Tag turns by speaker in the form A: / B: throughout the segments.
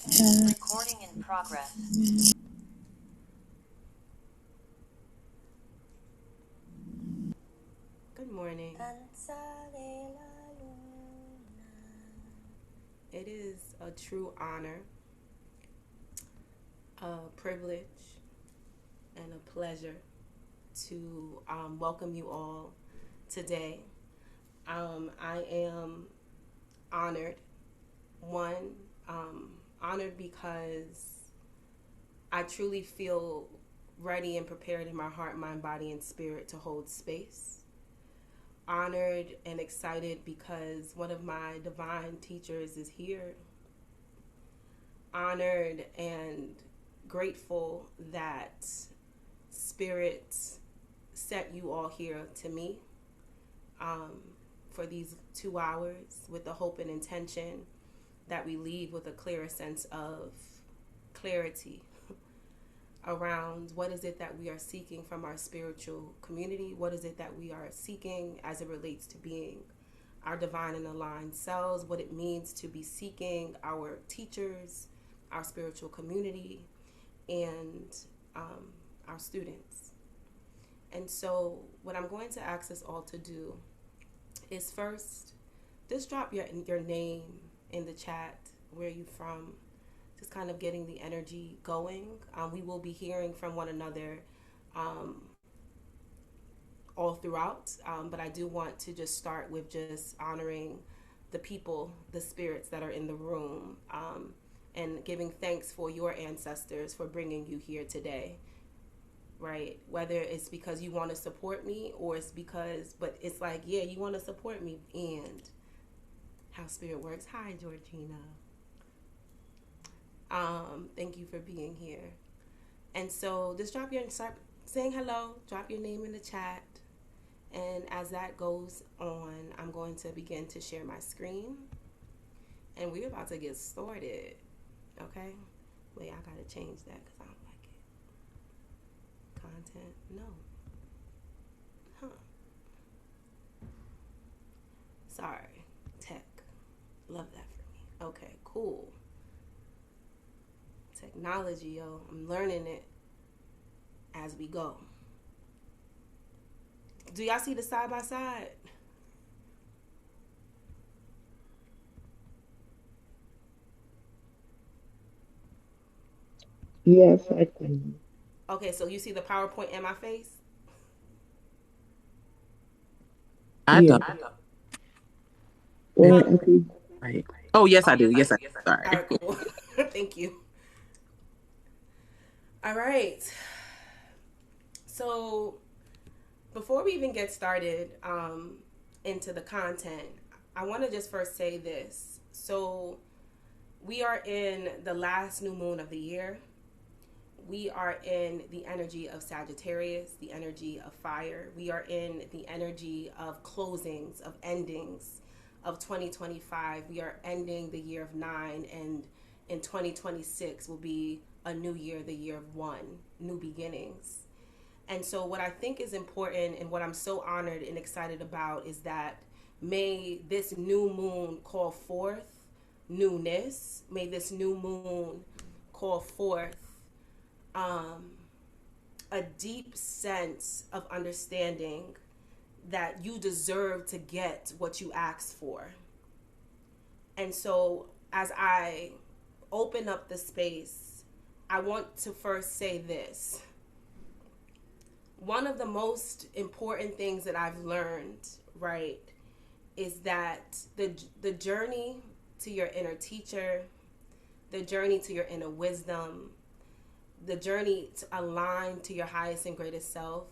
A: Recording in progress.
B: Good morning. It is a true honor, a privilege, and a pleasure to welcome you all today. I am honored. One, honored because I truly feel ready and prepared in my heart, mind, body, and spirit to hold space. Honored and excited because one of my divine teachers is here. Honored and grateful that Spirit set you all here to me um, for these 2 hours with the hope and intention that we leave with a clearer sense of clarity around what is it that we are seeking from our spiritual community, what is it that we are seeking as it relates to being our divine and aligned selves, what it means to be seeking our teachers, our spiritual community, and our students. And so, what I'm going to ask us all to do is first, just drop your name in the chat. Where are you from? Just kind of getting the energy going. We will be hearing from one another um, all throughout, but I do want to just start with just honoring the people, the spirits that are in the room, and giving thanks for your ancestors for bringing you here today, right? Whether it's because you want to support me or it's because, but it's like, yeah, you want to support me and how spirit works. Hi, Georgina. Thank you for being here. And so just start saying hello, drop your name in the chat. And as that goes on, I'm going to begin to share my screen. And we're about to get started. Okay? Wait, I gotta change that because I don't like it. Content, no. Huh. Sorry. Tech. Love that for me. Okay, cool. Technology, yo. I'm learning it as we go. Do y'all see the side by side?
C: Yes, I can.
B: Okay, so you see the PowerPoint in my face?
D: I
C: Yeah.
D: don't.
C: Well,
B: Huh?
C: I think
D: Right. Oh, yes, I do. Yes, I do.
B: All
D: Sorry.
B: right, cool. Thank you. All right. So before we even get started into the content, I want to just first say this. So we are in the last new moon of the year. We are in the energy of Sagittarius, the energy of fire. We are in the energy of closings, of endings of 2025. We are ending the year of nine, and in 2026 will be a new year, the year of one, new beginnings. And so, what I think is important and what I'm so honored and excited about is that may this new moon call forth newness. May this new moon call forth um, a deep sense of understanding that you deserve to get what you asked for. And so, as I open up the space, I want to first say this. One of the most important things that I've learned, right, is that the journey to your inner teacher, the journey to your inner wisdom, the journey to align to your highest and greatest self.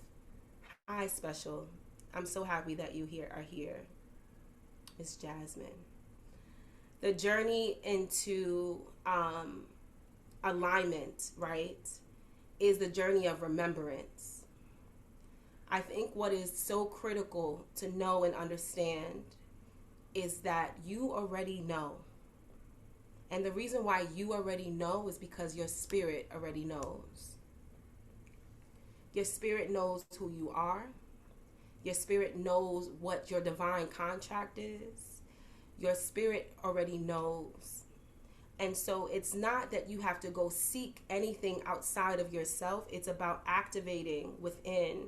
B: Hi, special. I'm so happy that you here are here. It's Jasmine. The journey into alignment, right, is the journey of remembrance. I think what is so critical to know and understand is that you already know. And the reason why you already know is because your spirit already knows. Your spirit knows who you are. Your spirit knows what your divine contract is. Your spirit already knows. And so it's not that you have to go seek anything outside of yourself. It's about activating within,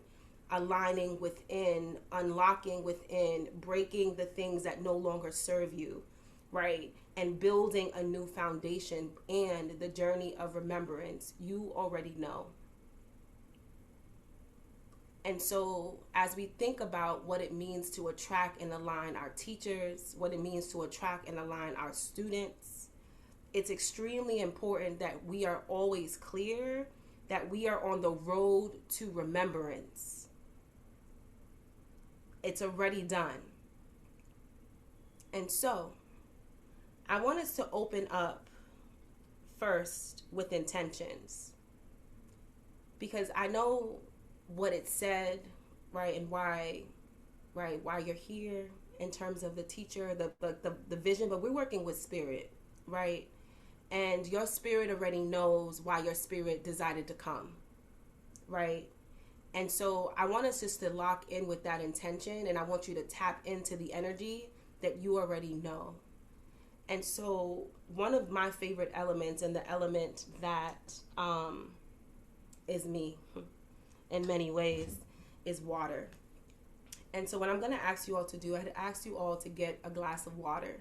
B: aligning within, unlocking within, breaking the things that no longer serve you, right? And building a new foundation and the journey of remembrance. You already know. And so as we think about what it means to attract and align our teachers, what it means to attract and align our students, it's extremely important that we are always clear that we are on the road to remembrance. It's already done. And so I want us to open up first with intentions, because I know what it said, right, and why you're here in terms of the teacher, the vision, but we're working with spirit, right? And your spirit already knows why your spirit decided to come, right? And so I want us just to lock in with that intention, and I want you to tap into the energy that you already know. And so one of my favorite elements, and the element that is me in many ways, is water. And so what I'm going to ask you all to do, I'd ask you all to get a glass of water.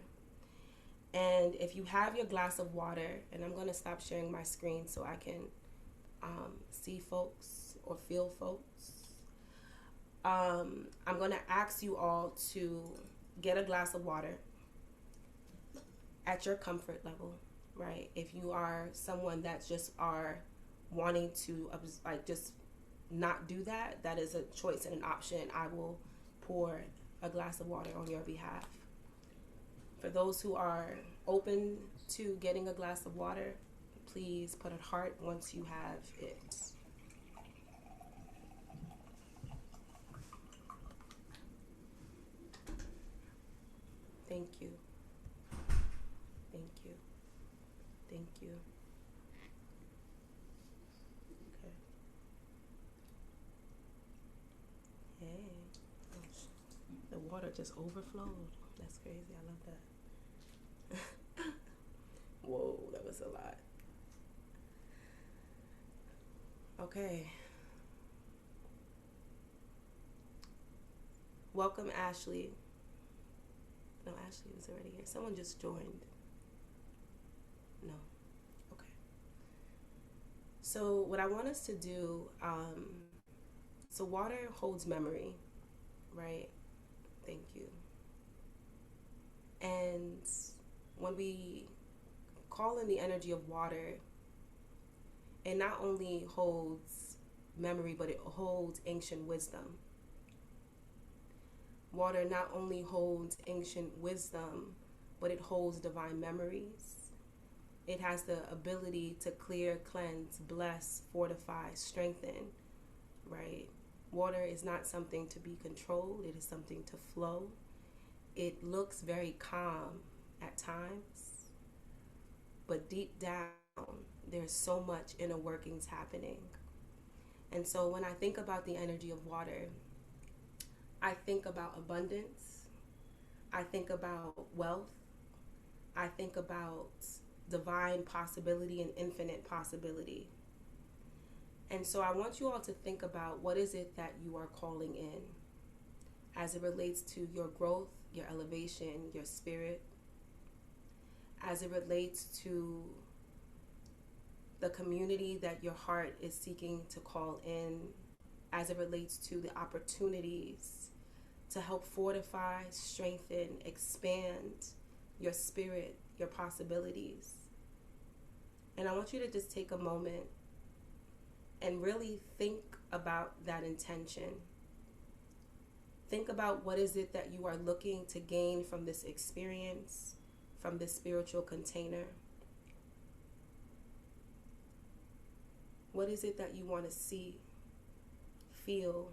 B: And if you have your glass of water, and I'm going to stop sharing my screen so I can see folks or feel folks. I'm going to ask you all to get a glass of water at your comfort level, right? If you are someone that just are wanting to just not do that, that is a choice and an option. I will pour a glass of water on your behalf. For those who are open to getting a glass of water, please put a heart once you have it. Thank you. Thank you. Thank you. Okay. Hey. The water just overflowed. That's crazy. I love that. Whoa, that was a lot. Okay. Welcome, Ashley. No, Ashley was already here. Someone just joined. No. Okay. So what I want us to do, so water holds memory, right? Thank you. And when we call in the energy of water, it not only holds memory, but it holds ancient wisdom. Water not only holds ancient wisdom, but it holds divine memories. It has the ability to clear, cleanse, bless, fortify, strengthen, right? Water is not something to be controlled. It is something to flow. It looks very calm at times, but deep down, there's so much inner workings happening. And so when I think about the energy of water, I think about abundance. I think about wealth. I think about divine possibility and infinite possibility. And so I want you all to think about what is it that you are calling in as it relates to your growth, your elevation, your spirit, as it relates to the community that your heart is seeking to call in, as it relates to the opportunities to help fortify, strengthen, expand your spirit, your possibilities. And I want you to just take a moment and really think about that intention. Think about what is it that you are looking to gain from this experience, from this spiritual container. What is it that you want to see, feel,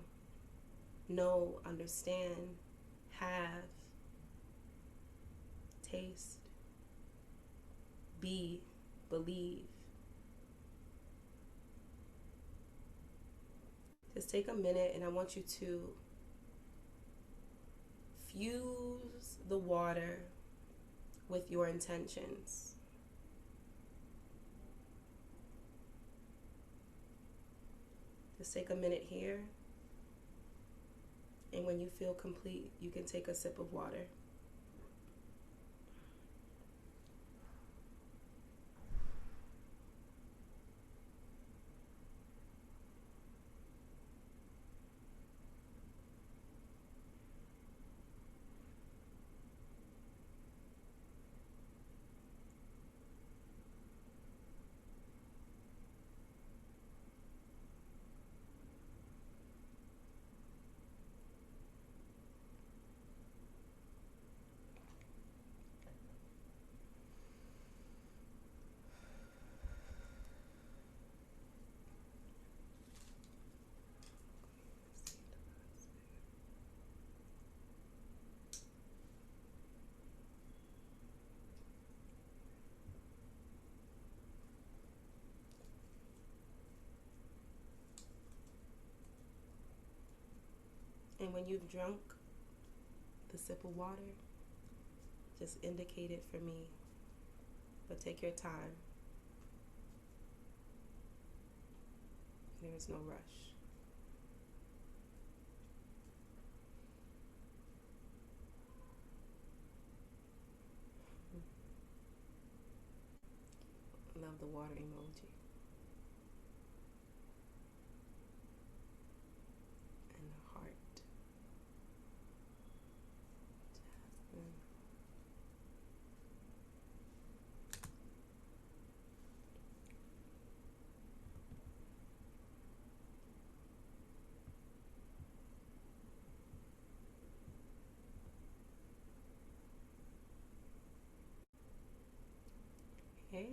B: know, understand, have, taste, be, believe? Just take a minute, and I want you to fuse the water with your intentions. Just take a minute here. And when you feel complete, you can take a sip of water. And when you've drunk the sip of water, just indicate it for me. But take your time. There is no rush. Love the water emoji. And the heart. Jasmine. Hey.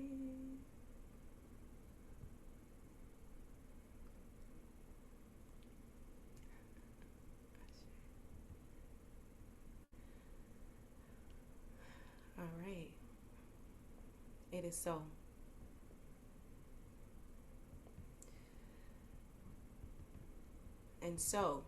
B: All right. It is so. And so,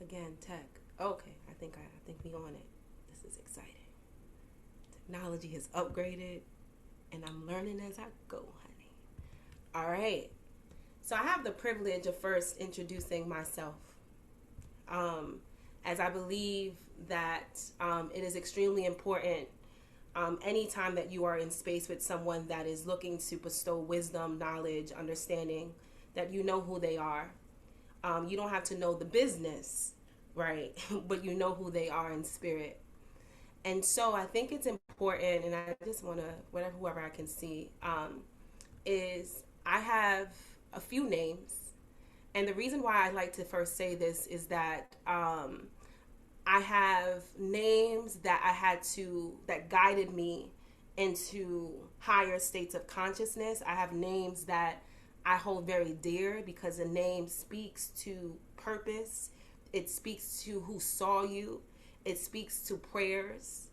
B: again, tech. Okay, I think we on it. This is exciting. Technology has upgraded, and I'm learning as I go, honey. All right. So I have the privilege of first introducing myself, as I believe that it is extremely important anytime that you are in space with someone that is looking to bestow wisdom, knowledge, understanding, that you know who they are. You don't have to know the business, right? But you know who they are in spirit. And so I think it's important, and I just want to, whoever I can see, is I have a few names. And the reason why I like to first say this is that I have names that that guided me into higher states of consciousness. I have names that I hold very dear because the name speaks to purpose. It speaks to who saw you. It speaks to prayers.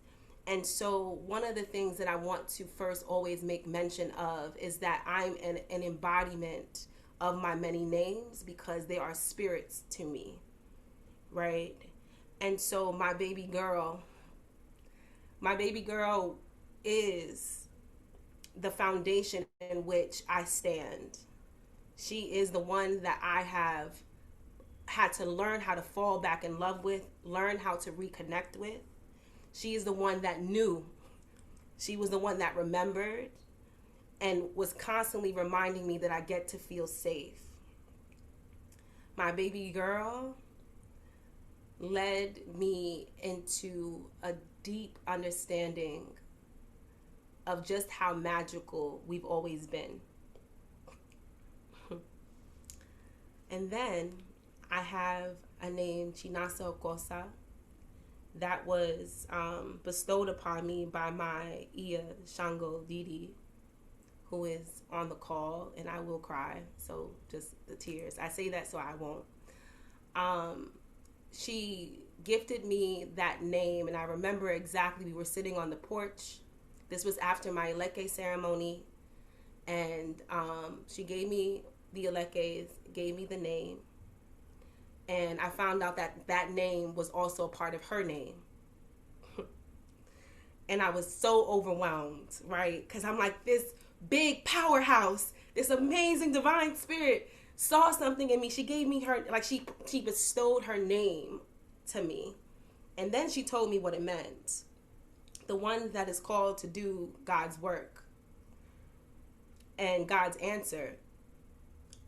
B: And so one of the things that I want to first always make mention of is that I'm an embodiment of my many names because they are spirits to me, right? And so my baby girl is the foundation in which I stand. She is the one that I have had to learn how to fall back in love with, learn how to reconnect with. She is the one that knew. She was the one that remembered and was constantly reminding me that I get to feel safe. My baby girl led me into a deep understanding of just how magical we've always been. And then I have a name, Chinasa Okosa, that was bestowed upon me by my Iya Shango Didi, who is on the call, and I will cry, so just the tears. I say that so I won't. She gifted me that name, and I remember exactly, we were sitting on the porch. This was after my Eleke ceremony, and she gave me the Elekes, gave me the name, and I found out that that name was also a part of her name. And I was so overwhelmed, right? Because I'm like, this big powerhouse, this amazing divine spirit saw something in me. She gave me her, like she bestowed her name to me. And then she told me what it meant. The one that is called to do God's work and God's answer,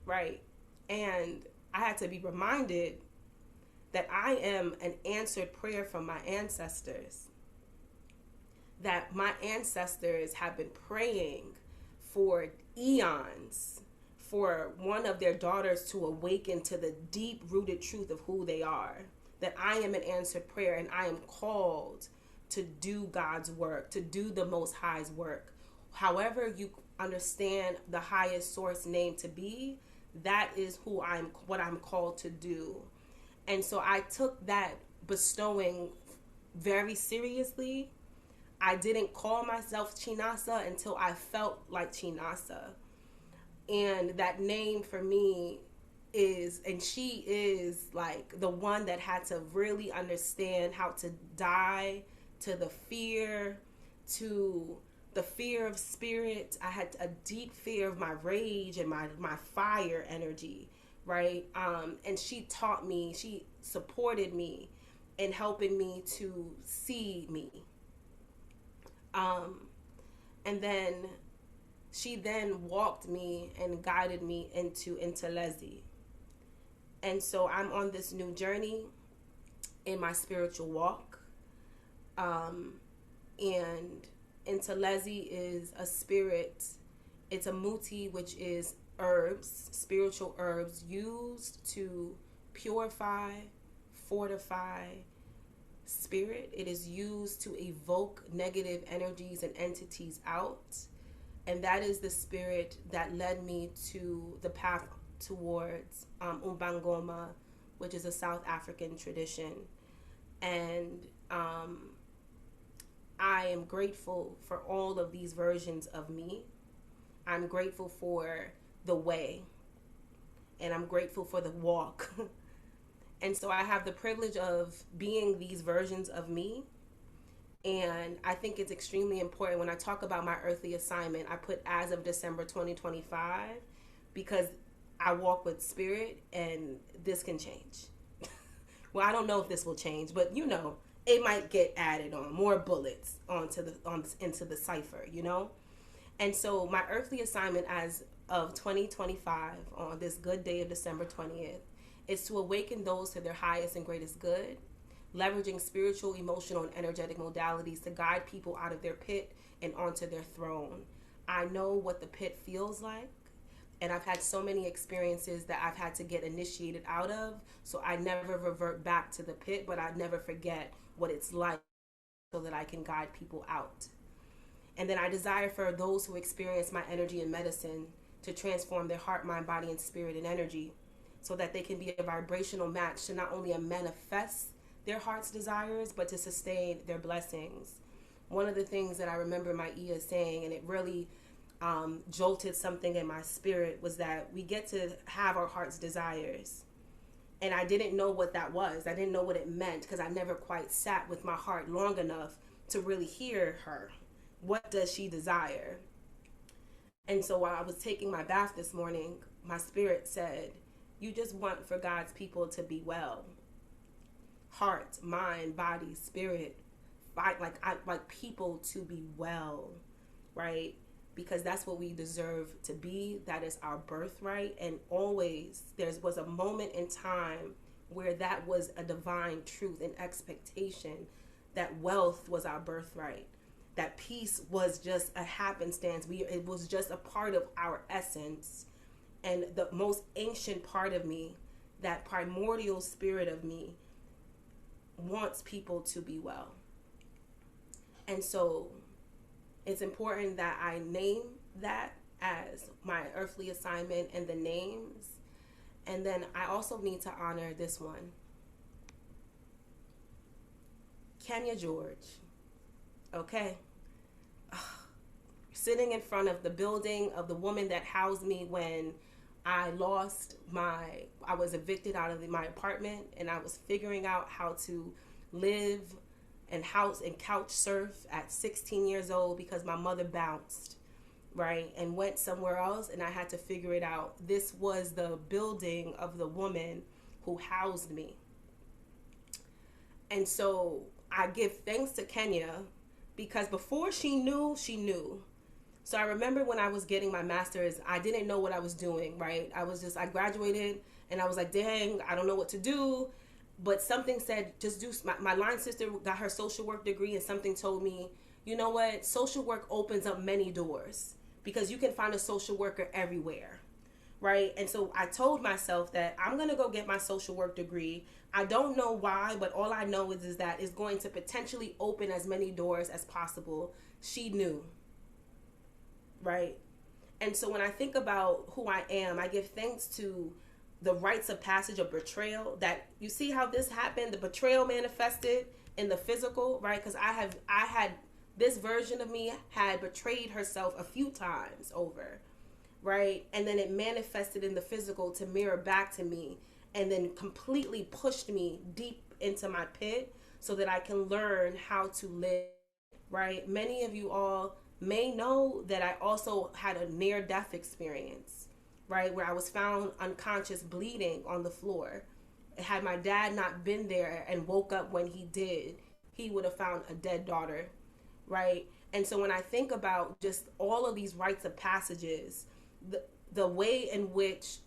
B: right? And I had to be reminded that I am an answered prayer from my ancestors. That my ancestors have been praying for eons for one of their daughters to awaken to the deep-rooted truth of who they are. That I am an answered prayer and I am called to do God's work, to do the Most High's work. However you understand the highest source name to be, that is what I'm called to do. And so I took that bestowing very seriously. I didn't call myself Chinasa until I felt like Chinasa. And that name for me is, and she is like the one that had to really understand how to die to the fear of spirit. I had a deep fear of my rage and my fire energy, right? And she taught me, she supported me in helping me to see me. And then she then walked me and guided me into Lezi. And so I'm on this new journey in my spiritual walk. And Lezi is a spirit. It's a muti, which is herbs, spiritual herbs used to purify, fortify spirit. It is used to evoke negative energies and entities out. And that is the spirit that led me to the path towards Umbangoma, which is a South African tradition. And I am grateful for all of these versions of me. I'm grateful for the way, and I'm grateful for the walk. And so I have the privilege of being these versions of me. And I think it's extremely important when I talk about my earthly assignment, I put as of December 2025, because I walk with spirit and this can change. Well, I don't know if this will change, but you know, it might get added on, more bullets into the cipher, you know? And so my earthly assignment as of 2025 on this good day of December 20th is to awaken those to their highest and greatest good, leveraging spiritual, emotional, and energetic modalities to guide people out of their pit and onto their throne. I know what the pit feels like, and I've had so many experiences that I've had to get initiated out of, so I never revert back to the pit, but I never forget what it's like so that I can guide people out. And then I desire for those who experience my energy and medicine to transform their heart, mind, body, and spirit and energy so that they can be a vibrational match to not only manifest their heart's desires, but to sustain their blessings. One of the things that I remember my Ia saying, and it really jolted something in my spirit, was that we get to have our heart's desires. And I didn't know what that was. I didn't know what it meant because I never quite sat with my heart long enough to really hear her. What does she desire? And so while I was taking my bath this morning, my spirit said, you just want for God's people to be well. Heart, mind, body, spirit, like people to be well, right? Because that's what we deserve to be. That is our birthright. And always there was a moment in time where that was a divine truth and expectation, that wealth was our birthright, that peace was just a happenstance. It was just a part of our essence. And the most ancient part of me, that primordial spirit of me, wants people to be well. And so it's important that I name that as my earthly assignment and the names. And then I also need to honor this one. Kenya George. Okay. Sitting in front of the building of the woman that housed me when I was evicted out of my apartment, and I was figuring out how to live and house and couch surf at 16 years old because my mother bounced, right, and went somewhere else, and I had to figure it out. This was the building of the woman who housed me. And so I give thanks to Kenya because before she knew, she knew. So I remember when I was getting my master's, I didn't know what I was doing, right? I graduated and I was like, dang, I don't know what to do. But something said, just do, my line sister got her social work degree, and something told me, you know what? Social work opens up many doors because you can find a social worker everywhere, right? And so I told myself that I'm going to go get my social work degree. I don't know why, but all I know is that it's going to potentially open as many doors as possible. She knew, right? And so when I think about who I am, I give thanks to the rites of passage of betrayal. That you see how this happened, the betrayal manifested in the physical, right? Because I had this version of me had betrayed herself a few times over, right? And then it manifested in the physical to mirror back to me, and then completely pushed me deep into my pit so that I can learn how to live, right? Many of you all may know that I also had a near-death experience, right, where I was found unconscious bleeding on the floor. Had my dad not been there and woke up when he did, he would have found a dead daughter, right? And so when I think about just all of these rites of passages, the way in which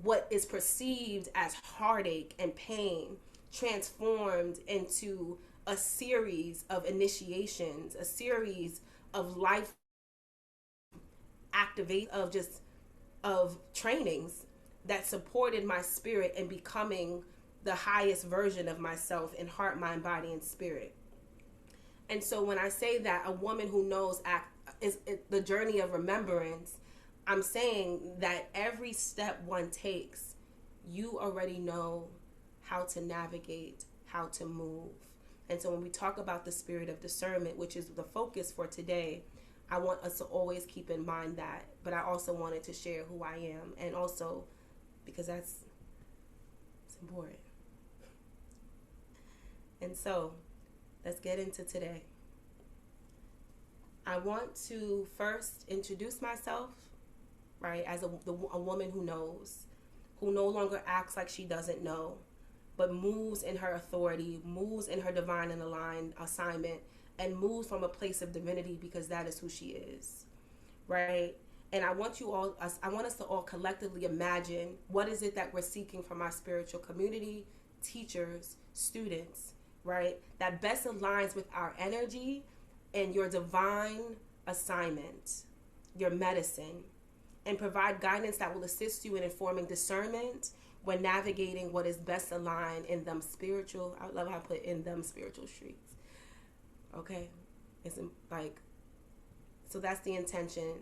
B: what is perceived as heartache and pain transformed into a series of initiations, a series of life activate of trainings that supported my spirit in becoming the highest version of myself in heart, mind, body, and spirit. And so when I say that a woman who knows is the journey of remembrance, I'm saying that every step one takes, you already know how to navigate, how to move. And so when we talk about the spirit of discernment, which is the focus for today, I want us to always keep in mind that. But I also wanted to share who I am, and also because it's important. And so let's get into today. I want to first introduce myself, right, as a woman who knows, who no longer acts like she doesn't know, but moves in her authority, moves in her divine and aligned assignment, and moves from a place of divinity because that is who she is, right? And I want us to all collectively imagine what is it that we're seeking from our spiritual community, teachers, students, right? That best aligns with our energy and your divine assignment, your medicine, and provide guidance that will assist you in informing discernment when navigating what is best aligned in them spiritual. I love how I put in them spiritual streets. Okay, it's like, so that's the intention.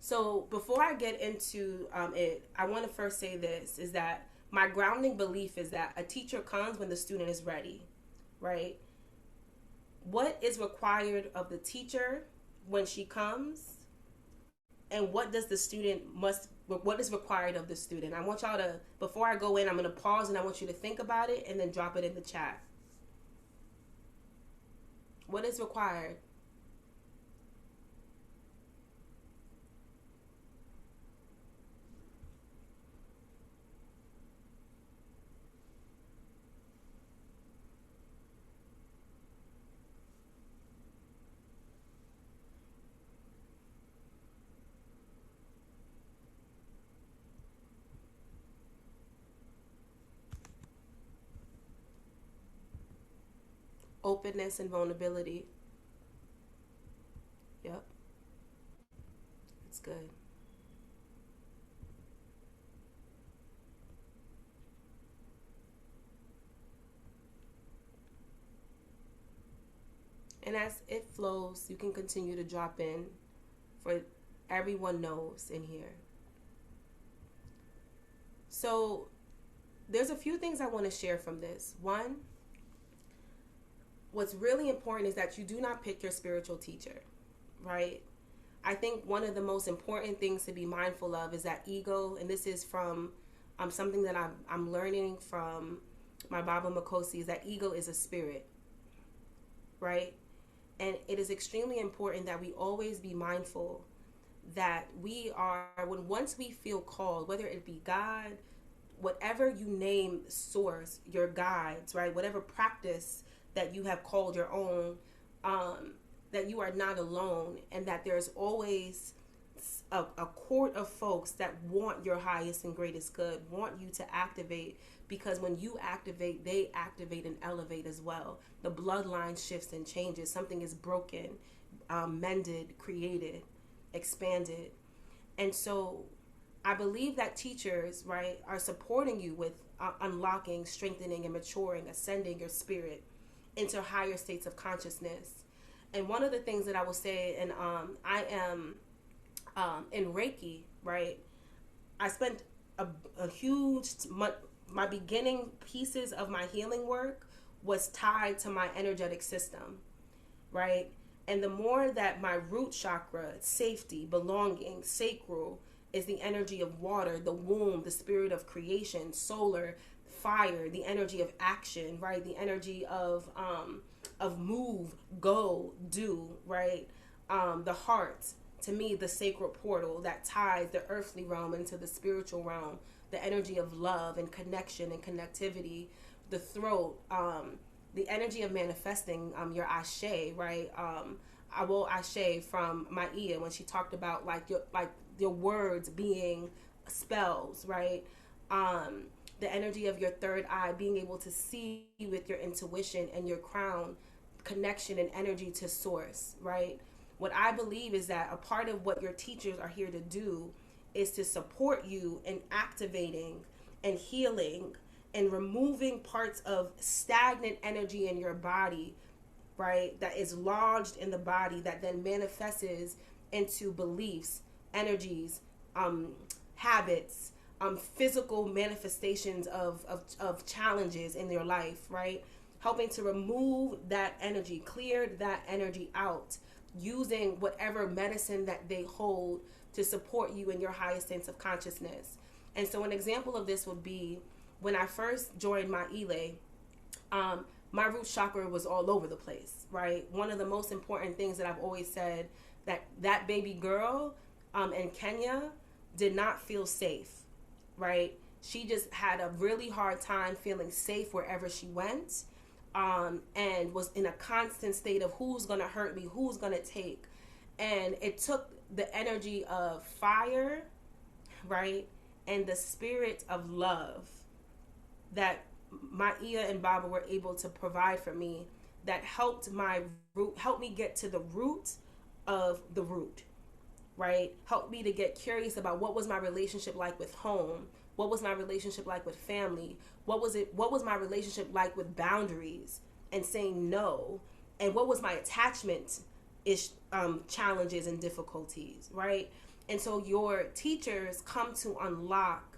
B: So before I get into it, I want to first say this, is that my grounding belief is that a teacher comes when the student is ready, right? What is required of the teacher when she comes, and what does the student what is required of the student? I want y'all to, before I go in, I'm going to pause and I want you to think about it and then drop it in the chat. What is required? Openness and vulnerability. Yep. It's good. And as it flows, you can continue to drop in, for everyone knows in here. So there's a few things I want to share from this. One, what's really important is that you do not pick your spiritual teacher, right? I think one of the most important things to be mindful of is that ego, and this is from something that I'm learning from my Baba Makosi, is that ego is a spirit, right? And it is extremely important that we always be mindful that we are, when once we feel called, whether it be God, whatever you name source, your guides, right? Whatever practice that you have called your own, that you are not alone, and that there's always a court of folks that want your highest and greatest good, want you to activate, because when you activate, they activate and elevate as well. The bloodline shifts and changes. Something is broken, mended, created, expanded. And so I believe that teachers, right, are supporting you with unlocking, strengthening, and maturing, ascending your spirit into higher states of consciousness. And one of the things that I will say, and I am in Reiki, right? I spent a huge, my beginning pieces of my healing work was tied to my energetic system, right? And the more that my root chakra, safety, belonging, sacral, is the energy of water, the womb, the spirit of creation, solar, fire, the energy of action, right? The energy of move, go, do, right? The heart, to me, the sacred portal that ties the earthly realm into the spiritual realm, the energy of love and connection and connectivity, the throat, the energy of manifesting, your ashe, right? I will ashe from Maia when she talked about like your words being spells, right? The energy of your third eye, being able to see with your intuition, and your crown, connection and energy to source, right? What I believe is that a part of what your teachers are here to do is to support you in activating and healing and removing parts of stagnant energy in your body, right? That is lodged in the body, that then manifests into beliefs, energies, habits, physical manifestations of challenges in your life, right? Helping to remove that energy, clear that energy out, using whatever medicine that they hold to support you in your highest sense of consciousness. And so an example of this would be when I first joined my Ile, my root chakra was all over the place, right? One of the most important things that I've always said, that baby girl in Kenya did not feel safe, right? She just had a really hard time feeling safe wherever she went, and was in a constant state of who's going to hurt me, who's going to take. And it took the energy of fire, right, and the spirit of love that Maia and Baba were able to provide for me, that helped me get to the root of the root, right? Helped me to get curious about what was my relationship like with home, what was my relationship like with family, what was my relationship like with boundaries and saying no, and what was my attachment challenges and difficulties, right? And so your teachers come to unlock,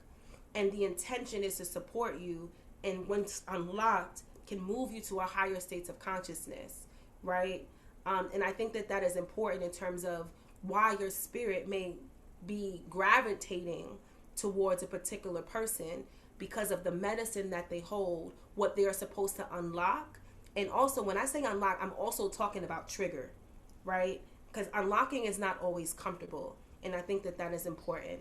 B: and the intention is to support you, and once unlocked, can move you to a higher states of consciousness, right? And I think that is important in terms of why your spirit may be gravitating towards a particular person, because of the medicine that they hold, what they're supposed to unlock. And also, when I say unlock, I'm also talking about trigger, right? Because unlocking is not always comfortable, and I think that is important.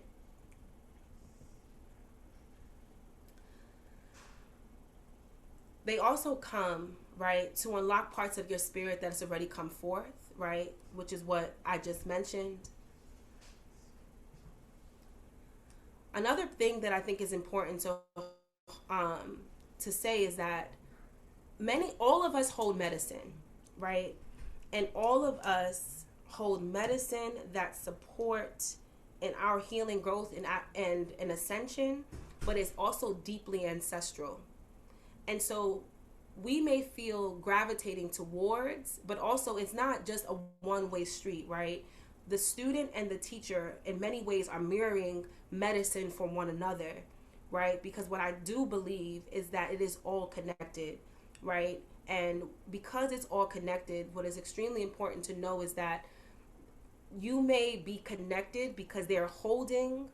B: They also come, right, to unlock parts of your spirit that has already come forth, right, which is what I just mentioned. Another thing that I think is important to say is that all of us hold medicine, right? And all of us hold medicine that support in our healing growth and ascension, but it's also deeply ancestral. And so we may feel gravitating towards, but also it's not just a one-way street, right? The student and the teacher in many ways are mirroring medicine from one another, right? Because what I do believe is that it is all connected, right? And because it's all connected, what is extremely important to know is that you may be connected because they're holding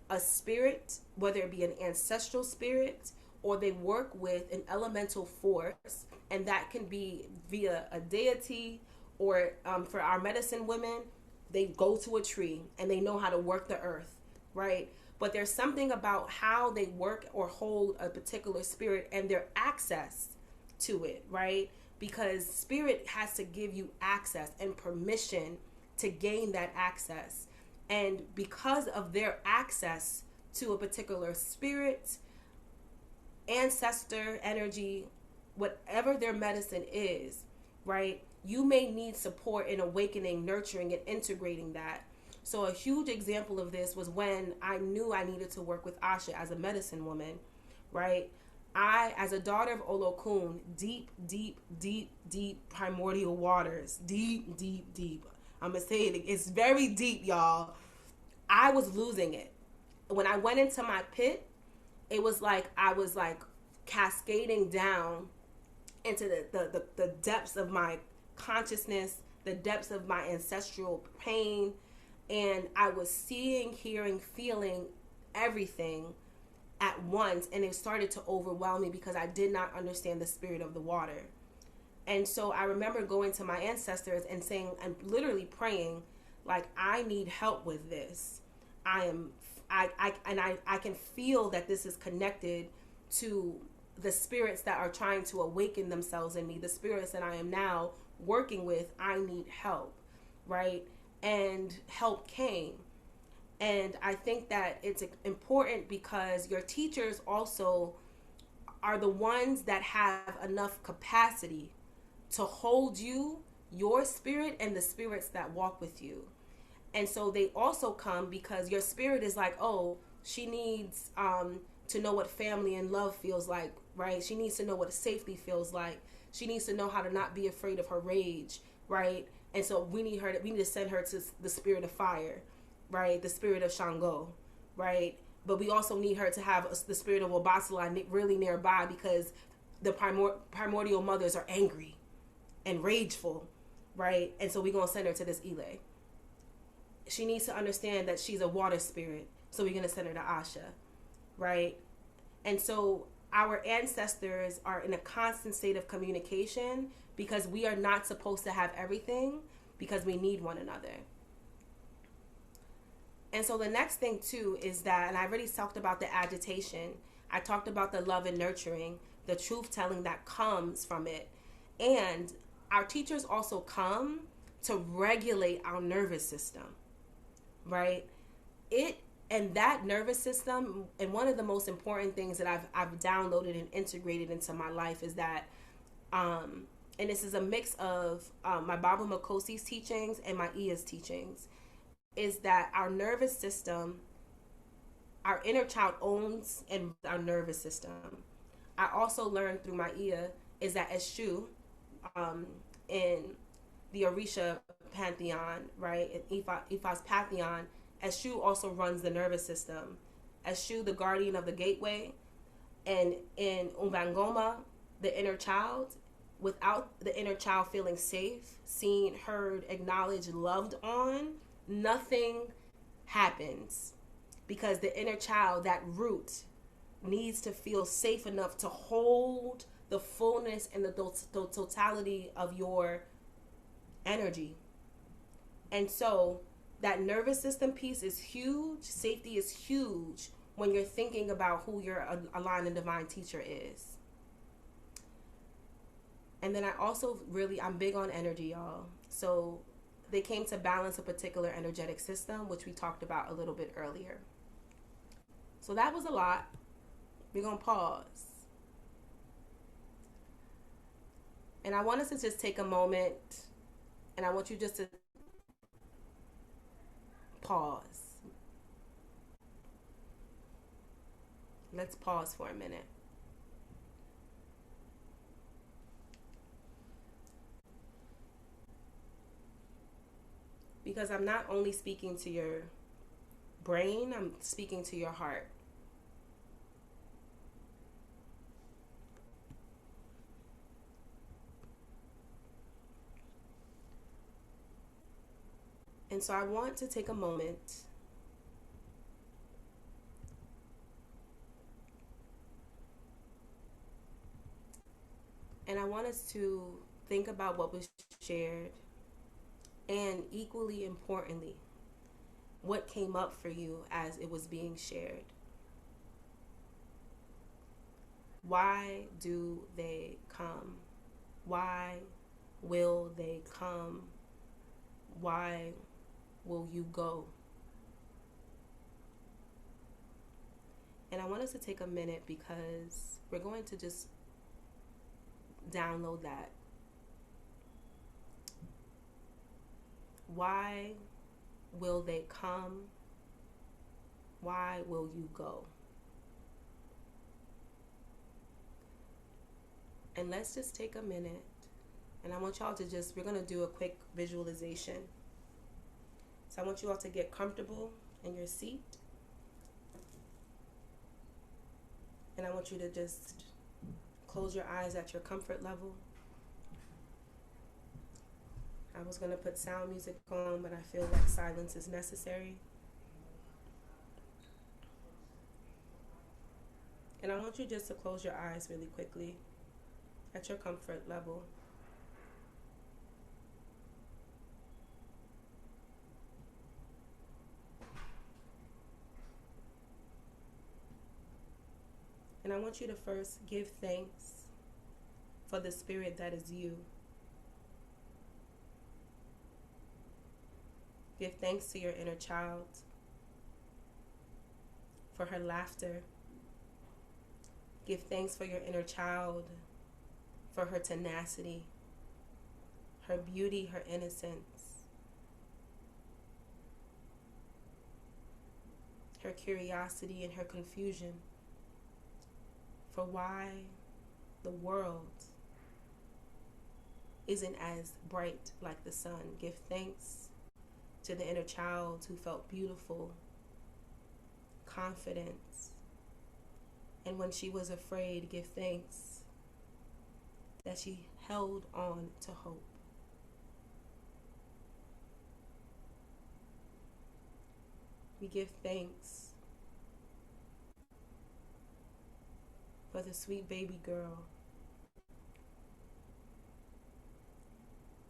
B: a spirit, whether it be an ancestral spirit or they work with an elemental force, and that can be via a deity, or for our medicine women, they go to a tree and they know how to work the earth, right? But there's something about how they work or hold a particular spirit and their access to it, right? Because spirit has to give you access and permission to gain that access. And because of their access to a particular spirit, ancestor energy, whatever their medicine is, right? You may need support in awakening, nurturing, and integrating that. So a huge example of this was when I knew I needed to work with Asha as a medicine woman, right? I, as a daughter of Olokun, deep, deep, deep, deep primordial waters, deep, deep, deep. I'm going to say it. It's very deep, y'all. I was losing it. When I went into my pit, it was like I was like cascading down into the depths of my consciousness, the depths of my ancestral pain. And I was seeing, hearing, feeling everything at once. And it started to overwhelm me because I did not understand the spirit of the water. And so I remember going to my ancestors and saying, and literally praying, like, I need help with this. I can feel that this is connected to the spirits that are trying to awaken themselves in me, the spirits that I am now working with. I need help, right? And help came. And I think that it's important because your teachers also are the ones that have enough capacity to hold you, your spirit, and the spirits that walk with you. And so they also come because your spirit is like, oh, she needs to know what family and love feels like, right? She needs to know what safety feels like. She needs to know how to not be afraid of her rage, right? And so we need to send her to the spirit of fire, right? The spirit of Shango, right? But we also need her to have the spirit of Obasala really nearby because the primordial mothers are angry and rageful, right? And so we're going to send her to this Ile. She needs to understand that she's a water spirit, so we're going to send her to Asha, right? And so our ancestors are in a constant state of communication because we are not supposed to have everything because we need one another. And so the next thing too is that, and I already talked about the agitation, I talked about the love and nurturing, the truth telling that comes from it. And our teachers also come to regulate our nervous system, right? And that nervous system, and one of the most important things that I've downloaded and integrated into my life is that, and this is a mix of my Baba Makosi's teachings and my Ia's teachings, is that our nervous system, our inner child owns and our nervous system. I also learned through my Ia is that Eshu, in the Orisha pantheon, right, in Ifa's pantheon, Eshu also runs the nervous system. Eshu, the guardian of the gateway, and in Umbangoma, the inner child. Without the inner child feeling safe, seen, heard, acknowledged, loved on, nothing happens. Because the inner child, that root, needs to feel safe enough to hold the fullness and the totality of your energy. And so that nervous system piece is huge. Safety is huge when you're thinking about who your aligned and divine teacher is. And then I also I'm big on energy, y'all. So they came to balance a particular energetic system, which we talked about a little bit earlier. So that was a lot. We're going to pause. And I want us to just take a moment, and I want you just to pause. Let's pause for a minute. Because I'm not only speaking to your brain, I'm speaking to your heart. And so I want to take a moment us to think about what was shared, and equally importantly, what came up for you as it was being shared. Why do they come? Why will they come? Why will you go? And I want us to take a minute because we're going to just download that. Why will they come? Why will you go? And let's just take a minute. And I want y'all to we're going to do a quick visualization. So I want you all to get comfortable in your seat. And I want you to just close your eyes at your comfort level. I was going to put sound music on, but I feel like silence is necessary. And I want you just to close your eyes really quickly at your comfort level. And I want you to first give thanks for the spirit that is you. Give thanks to your inner child for her laughter. Give thanks for your inner child for her tenacity, her beauty, her innocence, her curiosity and her confusion, for why the world isn't as bright like the sun. Give thanks to the inner child who felt beautiful, confidence, and when she was afraid, give thanks that she held on to hope. We give thanks for the sweet baby girl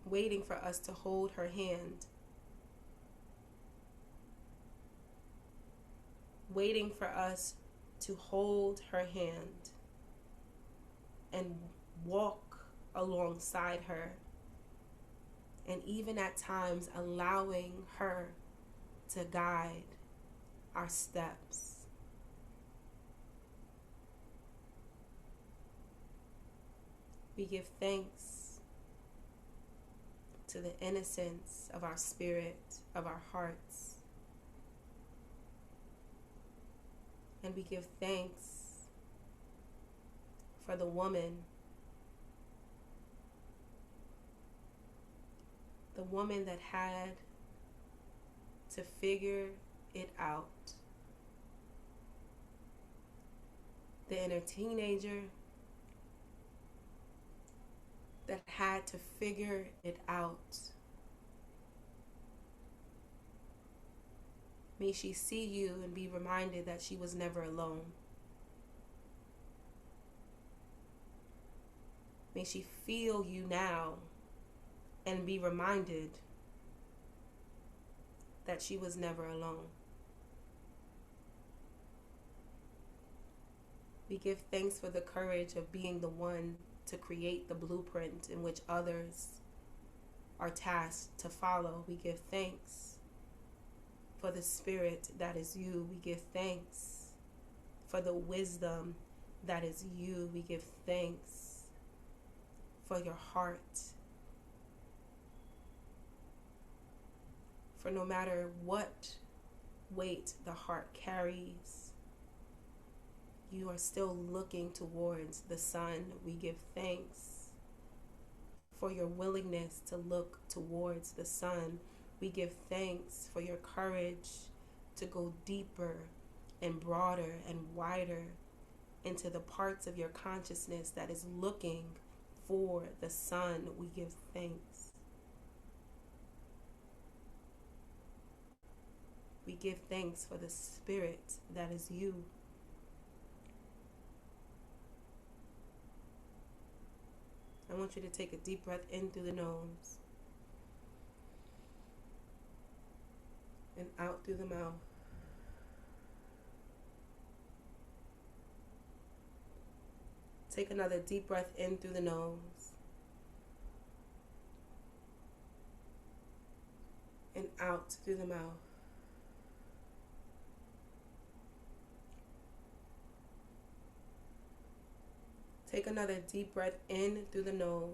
B: waiting for us to hold her hand, waiting for us to hold her hand and walk alongside her, and even at times allowing her to guide our steps. We give thanks to the innocence of our spirit, of our hearts. And we give thanks for the woman that had to figure it out. The inner teenager that had to figure it out. May she see you and be reminded that she was never alone. May she feel you now and be reminded that she was never alone. We give thanks for the courage of being the one to create the blueprint in which others are tasked to follow. We give thanks for the spirit that is you. We give thanks for the wisdom that is you. We give thanks for your heart. For no matter what weight the heart carries, you are still looking towards the sun. We give thanks for your willingness to look towards the sun. We give thanks for your courage to go deeper and broader and wider into the parts of your consciousness that is looking for the sun. We give thanks. We give thanks for the spirit that is you. I want you to take a deep breath in through the nose and out through the mouth. Take another deep breath in through the nose and out through the mouth. Take another deep breath in through the nose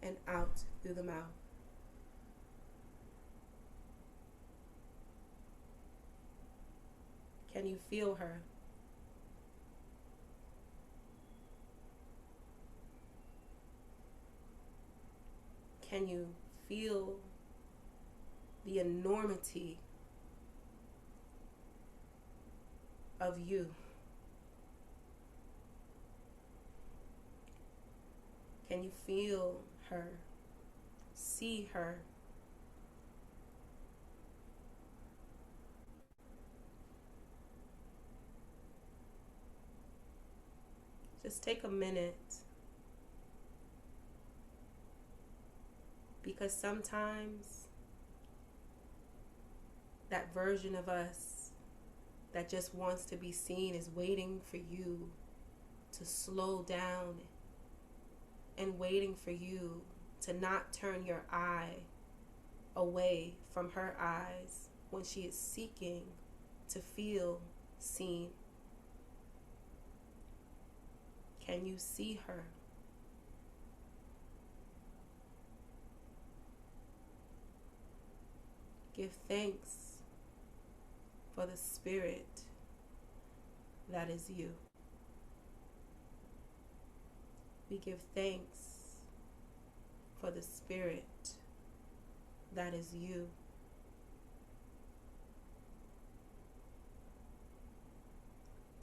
B: and out through the mouth. Can you feel her? Can you feel the enormity of you? Can you feel her? See her? Just take a minute, because sometimes that version of us that just wants to be seen is waiting for you to slow down and waiting for you to not turn your eye away from her eyes when she is seeking to feel seen. Can you see her? Give thanks for the spirit that is you. We give thanks for the spirit that is you.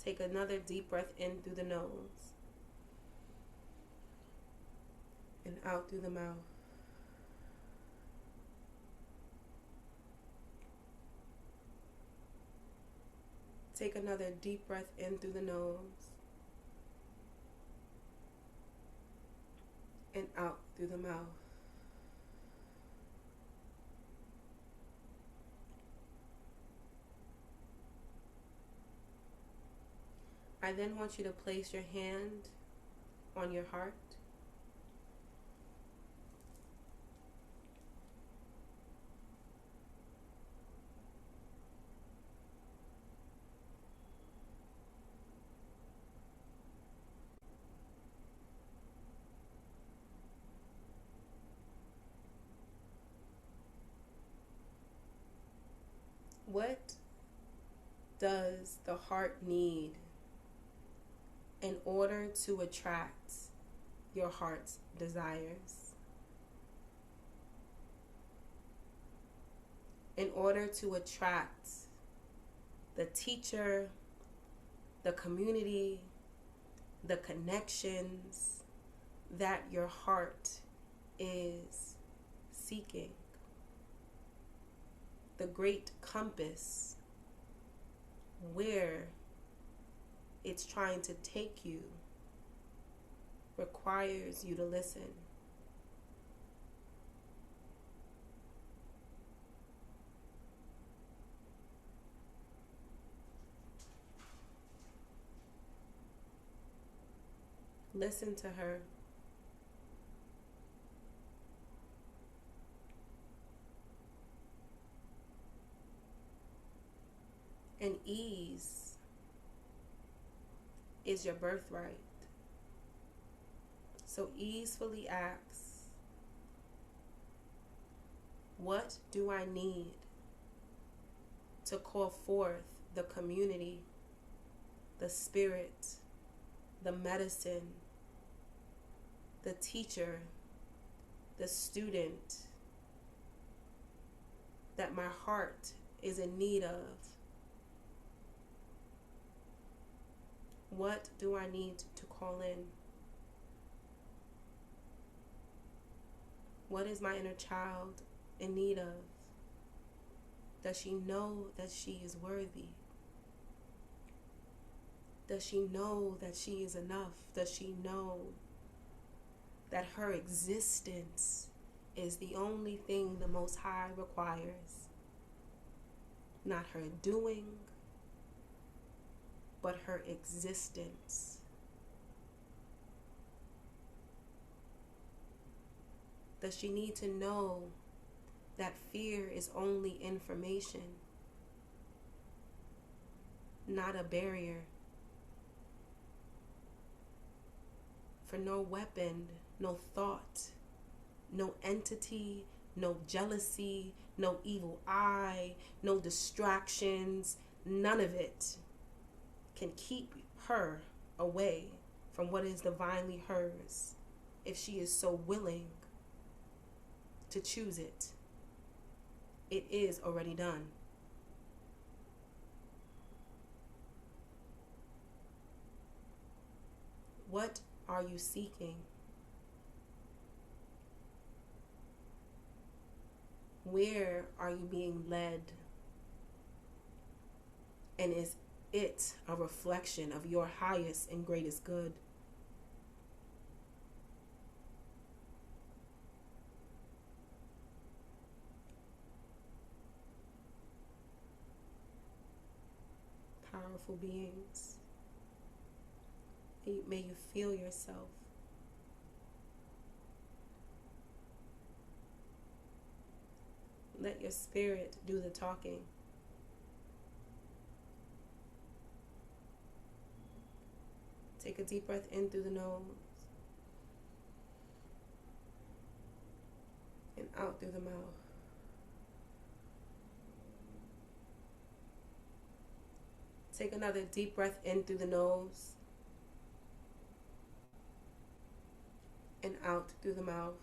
B: Take another deep breath in through the nose and out through the mouth. Take another deep breath in through the nose and out through the mouth. I then want you to place your hand on your heart. What does the heart need in order to attract your heart's desires? In order to attract the teacher, the community, the connections that your heart is seeking. The great compass where it's trying to take you requires you to listen. Listen to her. And ease is your birthright. So easefully ask, what do I need to call forth the community, the spirit, the medicine, the teacher, the student that my heart is in need of? What do I need to call in? What is my inner child in need of? Does she know that she is worthy? Does she know that she is enough? Does she know that her existence is the only thing the Most High requires? Not her doing, but her existence. Does she need to know that fear is only information, not a barrier? For no weapon, no thought, no entity, no jealousy, no evil eye, no distractions, none of it can keep her away from what is divinely hers if she is so willing to choose it. It is already done. What are you seeking? Where are you being led? And is it a reflection of your highest and greatest good? Powerful beings, may you feel yourself. Let your spirit do the talking. Take a deep breath in through the nose and out through the mouth. Take another deep breath in through the nose and out through the mouth.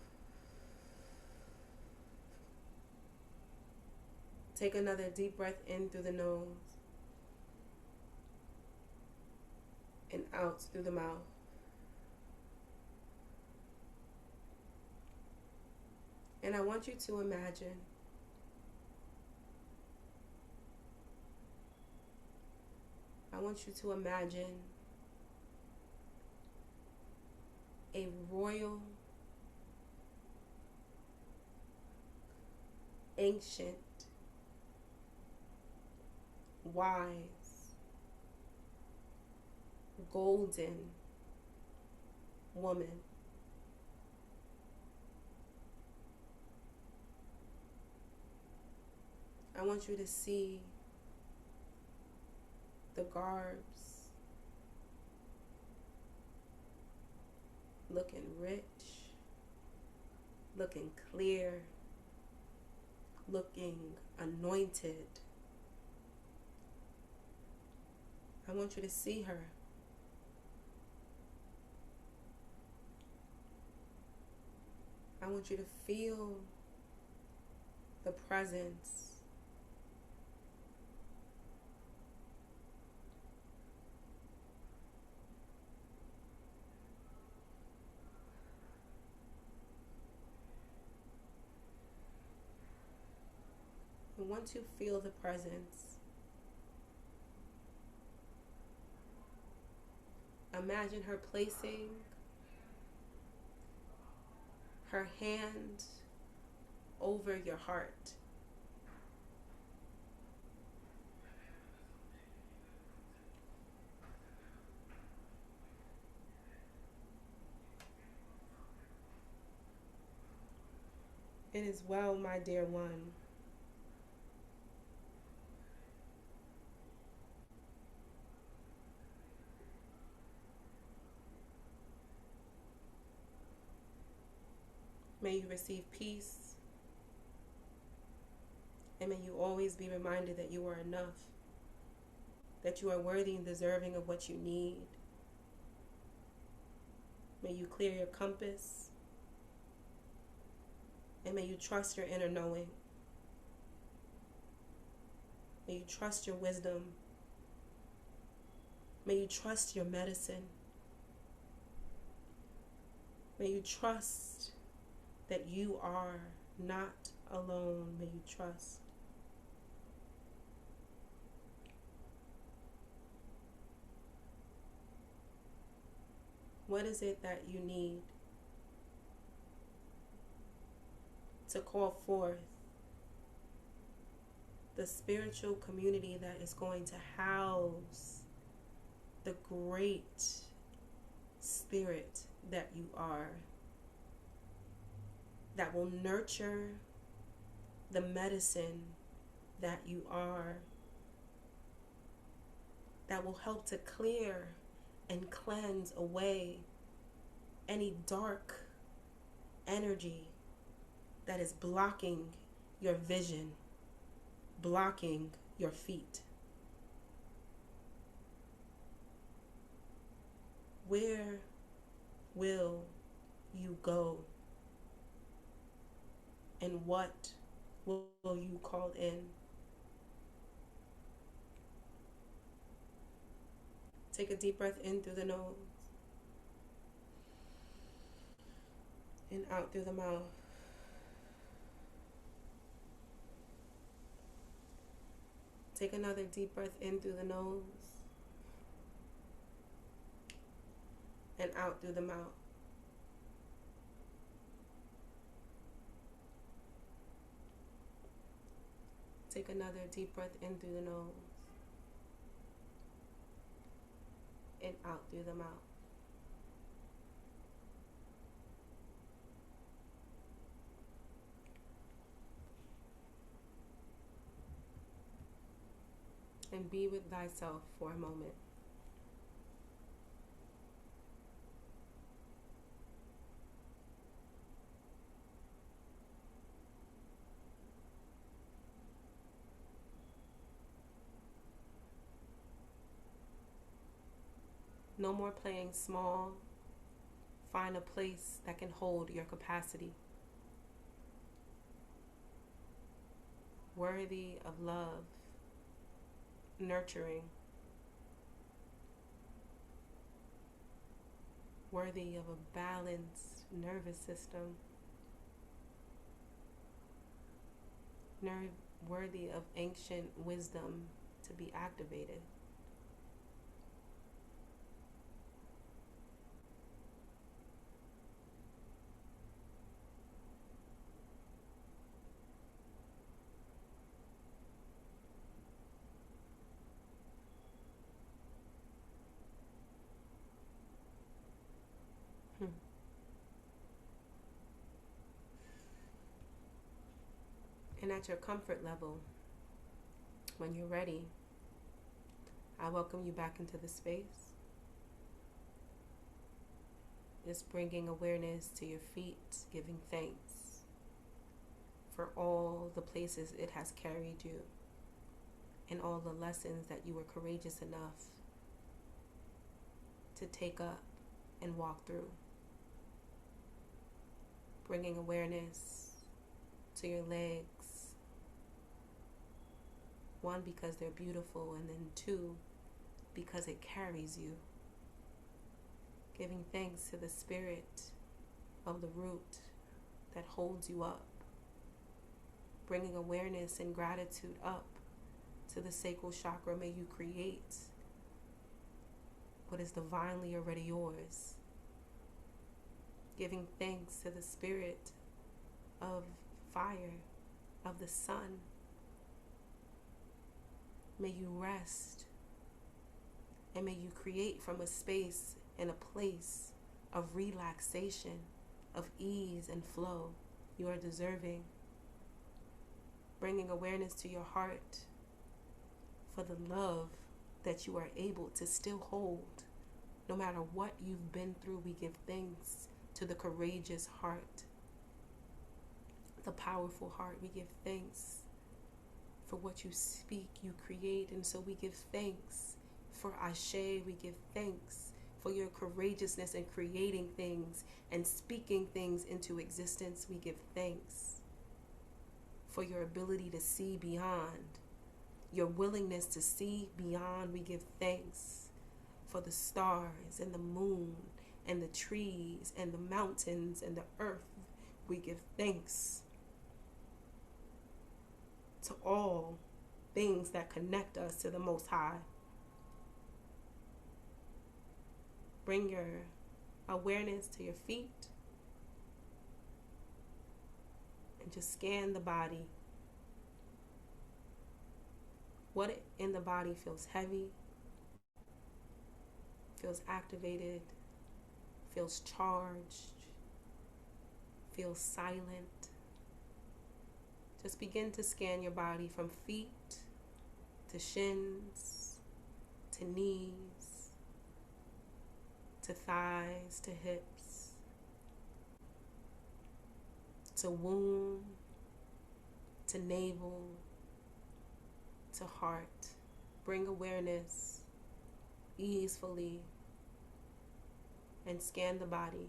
B: Take another deep breath in through the nose and out through the mouth. And I want you to imagine a royal, ancient, wise, golden woman. I want you to see the garbs looking rich, looking clear, looking anointed. I want you to see her. I want you to feel the presence. And once you feel the presence, imagine her placing her hand over your heart. It is well, my dear one. May you receive peace, and may you always be reminded that you are enough, that you are worthy and deserving of what you need. May you clear your compass, and may you trust your inner knowing. May you trust your wisdom. May you trust your medicine. May you trust that you are not alone. May you trust. What is it that you need to call forth the spiritual community that is going to house the great spirit that you are, that will nurture the medicine that you are, that will help to clear and cleanse away any dark energy that is blocking your vision, blocking your feet. Where will you go? And what will you call in? Take a deep breath in through the nose and out through the mouth. Take another deep breath in through the nose and out through the mouth. Take another deep breath in through the nose and out through the mouth. And be with thyself for a moment. No more playing small. Find a place that can hold your capacity. Worthy of love, nurturing, worthy of a balanced nervous system, worthy of ancient wisdom to be activated. And at your comfort level, when you're ready, I welcome you back into the space. Just bringing awareness to your feet, giving thanks for all the places it has carried you and all the lessons that you were courageous enough to take up and walk through. Bringing awareness to your legs. One, because they're beautiful, and then two, because it carries you. Giving thanks to the spirit of the root that holds you up. Bringing awareness and gratitude up to the sacral chakra. May you create what is divinely already yours. Giving thanks to the spirit of fire, of the sun. May you rest, and may you create from a space and a place of relaxation, of ease and flow. You are deserving. Bringing awareness to your heart for the love that you are able to still hold. No matter what you've been through, we give thanks to the courageous heart, the powerful heart. We give thanks for what you speak, you create. And so we give thanks for Ashe. We give thanks for your courageousness in creating things and speaking things into existence. We give thanks for your ability to see beyond, your willingness to see beyond. We give thanks for the stars and the moon and the trees and the mountains and the earth. We give thanks to all things that connect us to the Most High. Bring your awareness to your feet and just scan the body. What in the body feels heavy, feels activated, feels charged, feels silent. Just begin to scan your body from feet to shins to knees to thighs to hips to womb to navel to heart. Bring awareness easefully and scan the body.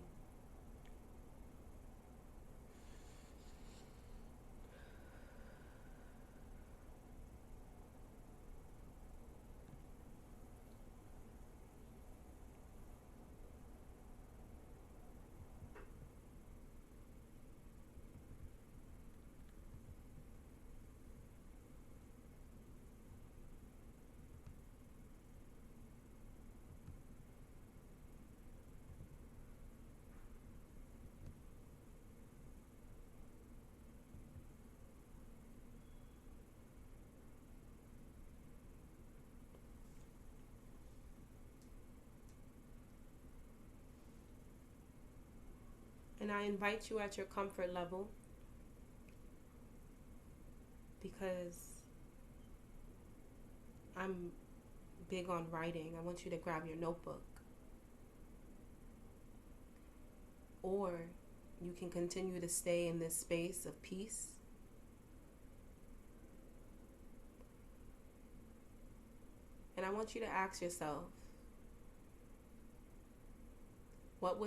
B: And I invite you at your comfort level, because I'm big on writing. I want you to grab your notebook. Or you can continue to stay in this space of peace. And I want you to ask yourself, what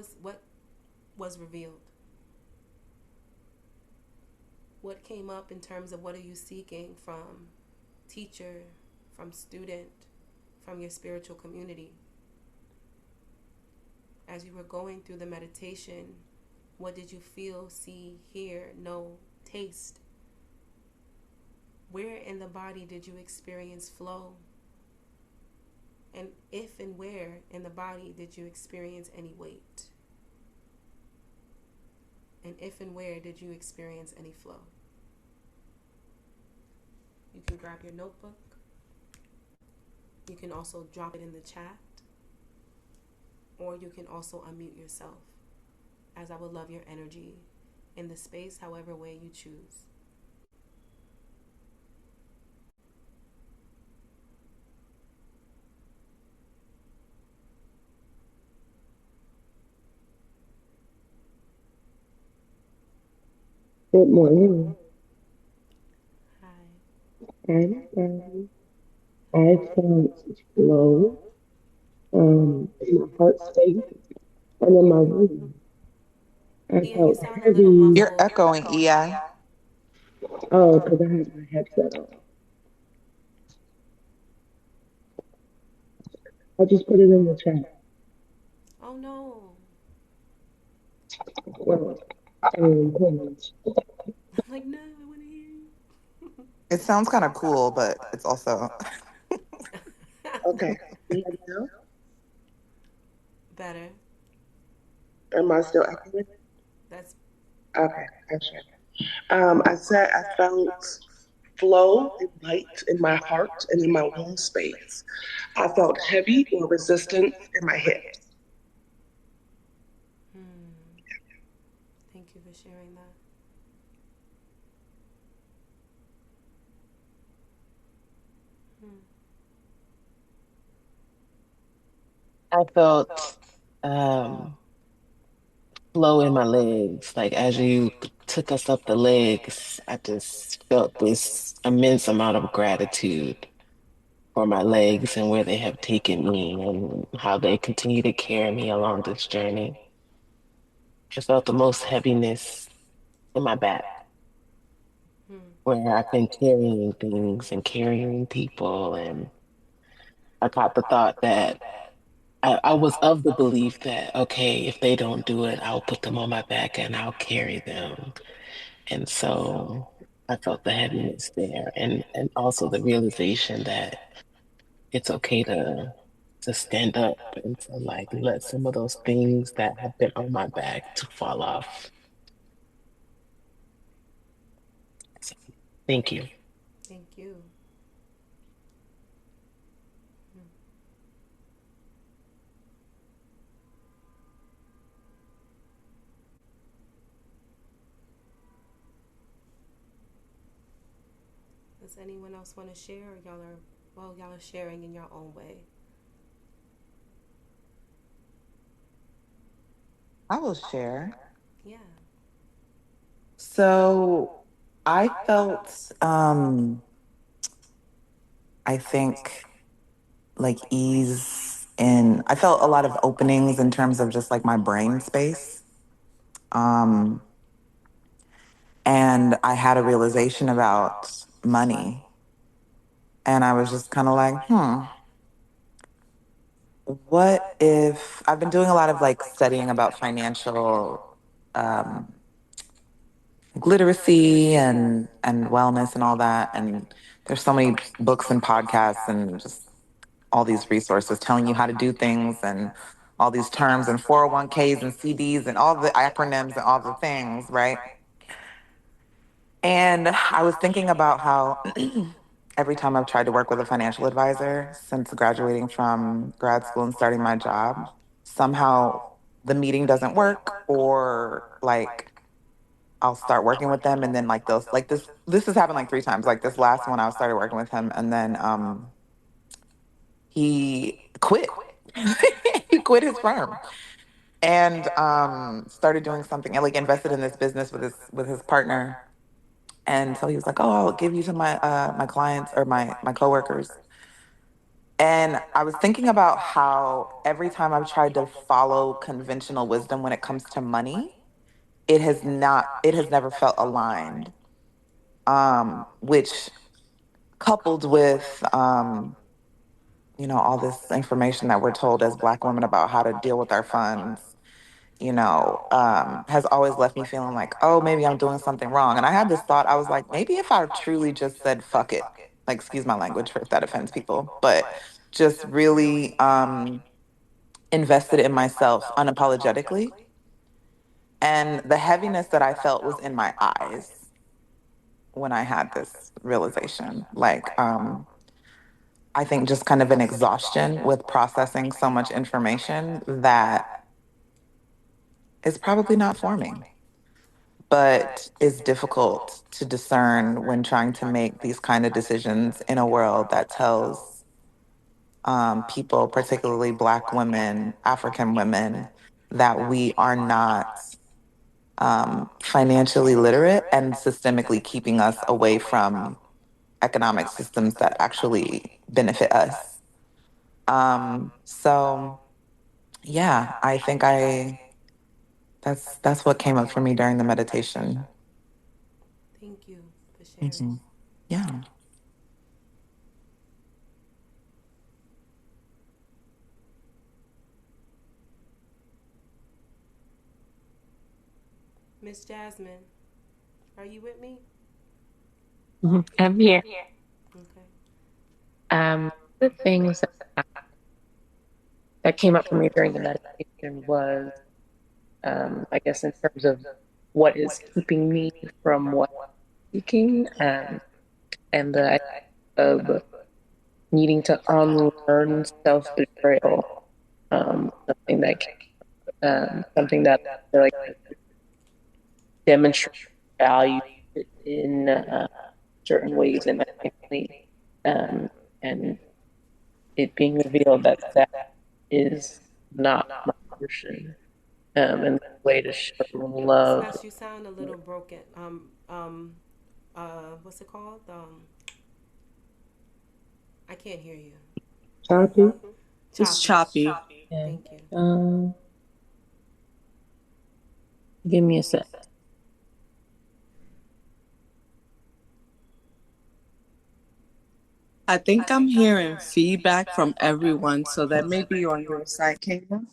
B: was revealed? What came up in terms of what are you seeking from teacher, from student, from your spiritual community? As you were going through the meditation, what did you feel, see, hear, know, taste? Where in the body did you experience flow? And if and where in the body did you experience any weight? And if and where did you experience any flow? You can grab your notebook. You can also drop it in the chat. Or you can also unmute yourself, as I would love your energy in the space, however way you choose.
C: Good morning.
B: Hi.
C: I'm I felt flow in my heart space and in my womb. I
B: Ia, you
C: felt
B: sound a little
C: heavy.
E: You're
B: muffled.
E: echoing, Ia.
C: Oh, because I had my headset on. I just put it in the chat.
B: Oh no.
C: Well, hold on.
B: I'm like, no, I want to hear
E: It sounds kind of cool, but it's also
B: you.
C: Okay. You hear me now?
B: Better.
C: Am I still echoing?
B: That's
C: Okay, gotcha. I said I felt flow and light in my heart and in my womb space. I felt heavy or resistance in my hips.
B: hmm. Thank you for sharing that. Hmm.
F: I felt um, flow in my legs. Like as you took us up the legs, I just felt this immense amount of gratitude for my legs and where they have taken me and how they continue to carry me along this journey. I felt the most heaviness in my back,
B: Hmm.
F: where I've been carrying things and carrying people. And I got the thought that I was of the belief that, okay, if they don't do it, I'll put them on my back and I'll carry them. And so I felt the heaviness there and also the realization that it's okay to to stand up and to like let some of those things that have been on my back to fall off. So, thank you.
B: Thank you. Does anyone else want to share? Or y'all are sharing in your own way.
E: I will share.
B: Yeah.
E: So I felt, I think, like ease in, I felt a lot of openings in terms of just like my brain space. Um, and I had a realization about money. And I was just kind of like, what if I've been doing a lot of like studying about financial um, literacy and wellness and all that. And there's so many books and podcasts and just all these resources telling you how to do things and all these terms and 401ks and CDs and all the acronyms and all the things, right? And I was thinking about how every time I've tried to work with a financial advisor since graduating from grad school and starting my job, somehow the meeting doesn't work, or like I'll start working with them and then like they'll like this has happened like three times. Like this last one I started working with him and then he quit. He quit his firm and started doing something and like invested in this business with his partner. And so he was like, "Oh, I'll give you to my clients or my coworkers." And I was thinking about how every time I've tried to follow conventional wisdom when it comes to money, it has never felt aligned. Which coupled with all this information that we're told as Black women about how to deal with our funds, has always left me feeling like, oh, maybe I'm doing something wrong. And I had this thought, I was like, maybe if I truly just said fuck it, like excuse my language for if that offends people, but just really invested in myself unapologetically. And the heaviness that I felt was in my eyes when I had this realization. Like, I think just kind of an exhaustion with processing so much information that is probably not for me, but is difficult to discern when trying to make these kind of decisions in a world that tells people, particularly Black women, African women, that we are not financially literate and systemically keeping us away from economic systems that actually benefit us. So yeah, I think that's what came up for me during the meditation.
B: Thank you for sharing.
E: Mhm. Yeah.
B: Miss Jasmine, are you with me?
F: I'm here.
B: Okay.
F: The things that came up for me during the meditation was, I guess, in terms of what is keeping me from what I'm seeking, and the idea of needing to unlearn self betrayal, something that I feel like demonstrates value in certain ways in my family, um, and it being revealed that that is not my portion, and the way to show love.
B: Slash, you sound a little broken. What's it called? I can't hear you.
C: Choppy.
G: It's
B: Choppy.
G: choppy.
F: And
B: Thank you.
F: give me a sec.
G: I think I'm hearing feedback from everyone, so that may be on your side, Kayla.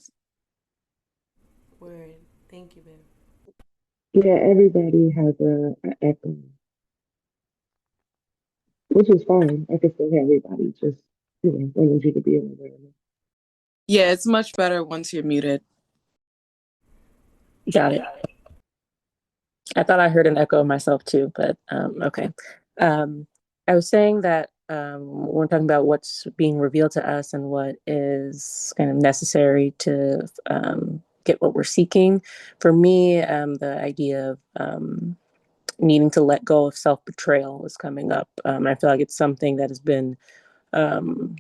B: Word. Thank you, babe.
C: Yeah, everybody has a echo, which is fine. I can still hear everybody. Just, I need you to be aware.
G: Yeah, it's much better once you're muted.
H: Got it. I thought I heard an echo of myself too, but okay. Um, I was saying that we're talking about what's being revealed to us and what is kind of necessary to get what we're seeking. For me, the idea of needing to let go of self betrayal is coming up. I feel like it's something that has been um,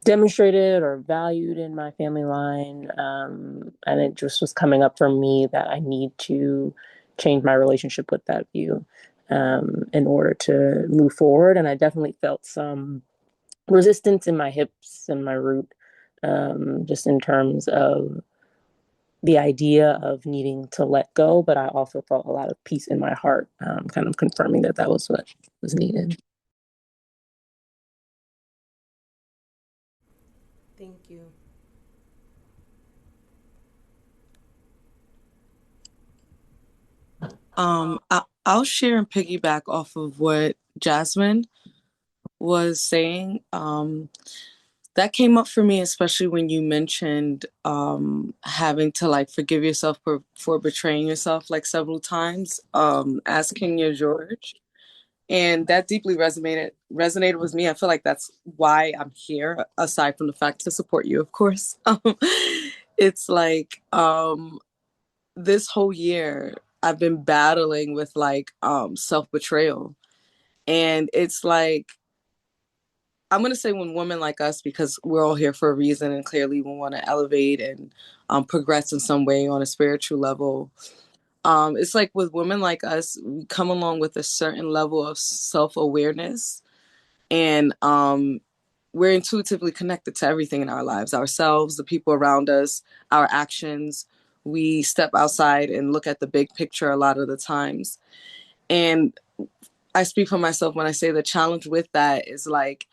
H: demonstrated or valued in my family line. And it just was coming up for me that I need to change my relationship with that view in order to move forward. And I definitely felt some resistance in my hips and my root, just in terms of the idea of needing to let go. But I also felt a lot of peace in my heart, kind of confirming that that was what was needed.
B: Thank you.
G: I'll share and piggyback off of what Jasmine was saying. That came up for me, especially when you mentioned having to like forgive yourself for betraying yourself like several times, as Kenya George. And that deeply resonated with me. I feel like that's why I'm here, aside from the fact to support you, of course. It's like this whole year I've been battling with like self-betrayal. And it's like I'm gonna say when women like us, because we're all here for a reason, and clearly we want to elevate and progress in some way on a spiritual level. It's like with women like us, we come along with a certain level of self awareness, and we're intuitively connected to everything in our lives, ourselves, the people around us, our actions. We step outside and look at the big picture a lot of the times. And I speak for myself when I say the challenge with that is like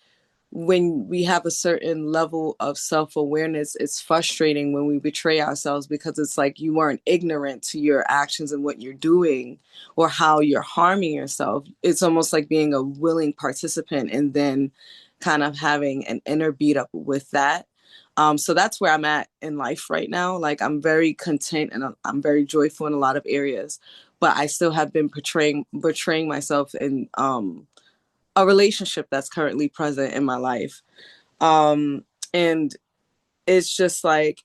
G: when we have a certain level of self-awareness, it's frustrating when we betray ourselves because it's like you weren't ignorant to your actions and what you're doing or how you're harming yourself. It's almost like being a willing participant and then kind of having an inner beat up with that. So that's where I'm at in life right now. Like I'm very content and I'm very joyful in a lot of areas, but I still have been betraying myself in a relationship that's currently present in my life. Um, and it's just like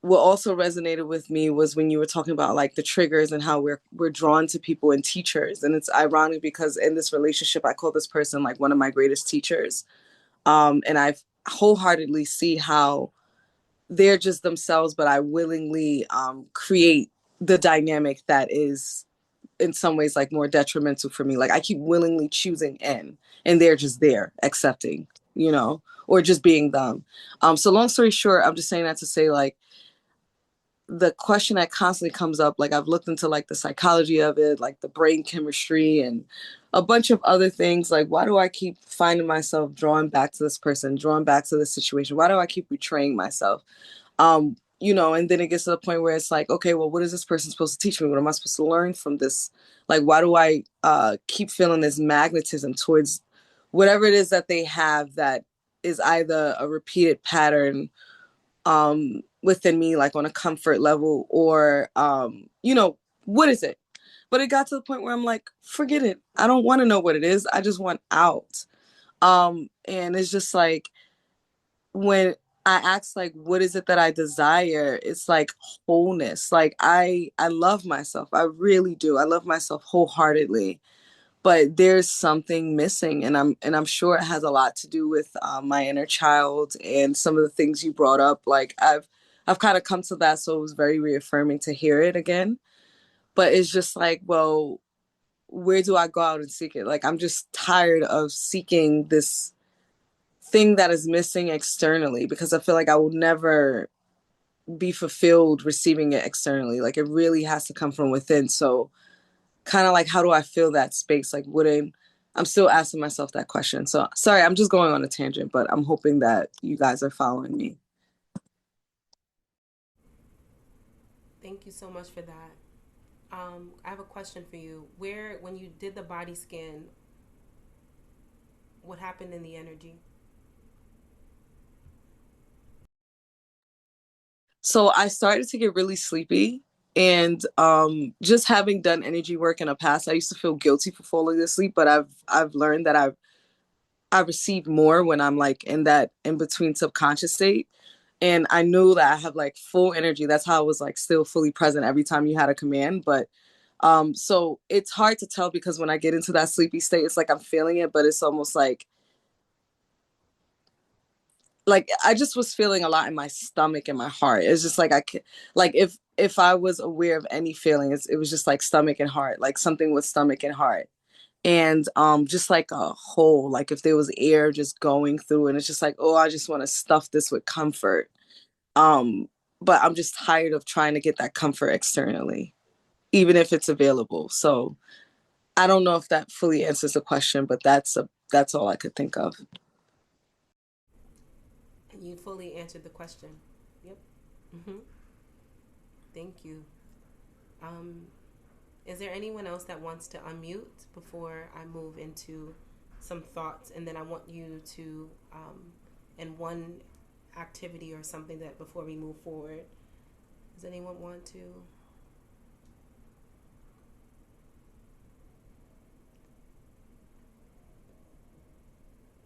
G: what also resonated with me was when you were talking about like the triggers and how we're drawn to people and teachers. And it's ironic because in this relationship, I call this person like one of my greatest teachers. And I wholeheartedly see how they're just themselves, but I willingly create the dynamic that is in some ways like more detrimental for me. Like I keep willingly choosing in and they're just there accepting, or just being them. So long story short, I'm just saying that to say like the question that constantly comes up, like I've looked into like the psychology of it, like the brain chemistry and a bunch of other things. Like, why do I keep finding myself drawn back to this person, drawn back to this situation? Why do I keep betraying myself? And then it gets to the point where it's like, okay, well, what is this person supposed to teach me? What am I supposed to learn from this? Like, why do I keep feeling this magnetism towards whatever it is that they have that is either a repeated pattern within me, like on a comfort level, or what is it? But it got to the point where I'm like, forget it. I don't want to know what it is. I just want out. And it's just like when I ask like what is it that I desire, it's like wholeness. Like I love myself. I really do. I love myself wholeheartedly. But there's something missing, and I'm sure it has a lot to do with my inner child and some of the things you brought up. Like I've kind of come to that, so it was very reaffirming to hear it again. But it's just like, well, where do I go out and seek it? Like I'm just tired of seeking this thing that is missing externally because I feel like I will never be fulfilled receiving it externally. Like it really has to come from within. So kind of like how do I fill that space? Like wouldn't I'm still asking myself that question. So sorry, I'm just going on a tangent, but I'm hoping that you guys are following me.
B: Thank you so much for that. I have a question for you. When you did the body scan, what happened in the energy?
G: So I started to get really sleepy. And just having done energy work in the past, I used to feel guilty for falling asleep, but I've learned that I receive more when I'm like in that in between subconscious state. And I knew that I have like full energy. That's how I was like still fully present every time you had a command. But so it's hard to tell because when I get into that sleepy state, it's like I'm feeling it, but it's almost like I just was feeling a lot in my stomach and my heart. It's just like like if I was aware of any feelings, it was just like stomach and heart, like something with stomach and heart. And just like a hole, like if there was air just going through, and it's just like, oh, I just want to stuff this with comfort. Um, but I'm just tired of trying to get that comfort externally, even if it's available. So I don't know if that fully answers the question, but that's all I could think of.
B: And you fully answered the question. Yep. Hmm. Thank you. Um, is there anyone else that wants to unmute before I move into some thoughts? And then I want you to, in one activity or something that before we move forward, does anyone want to?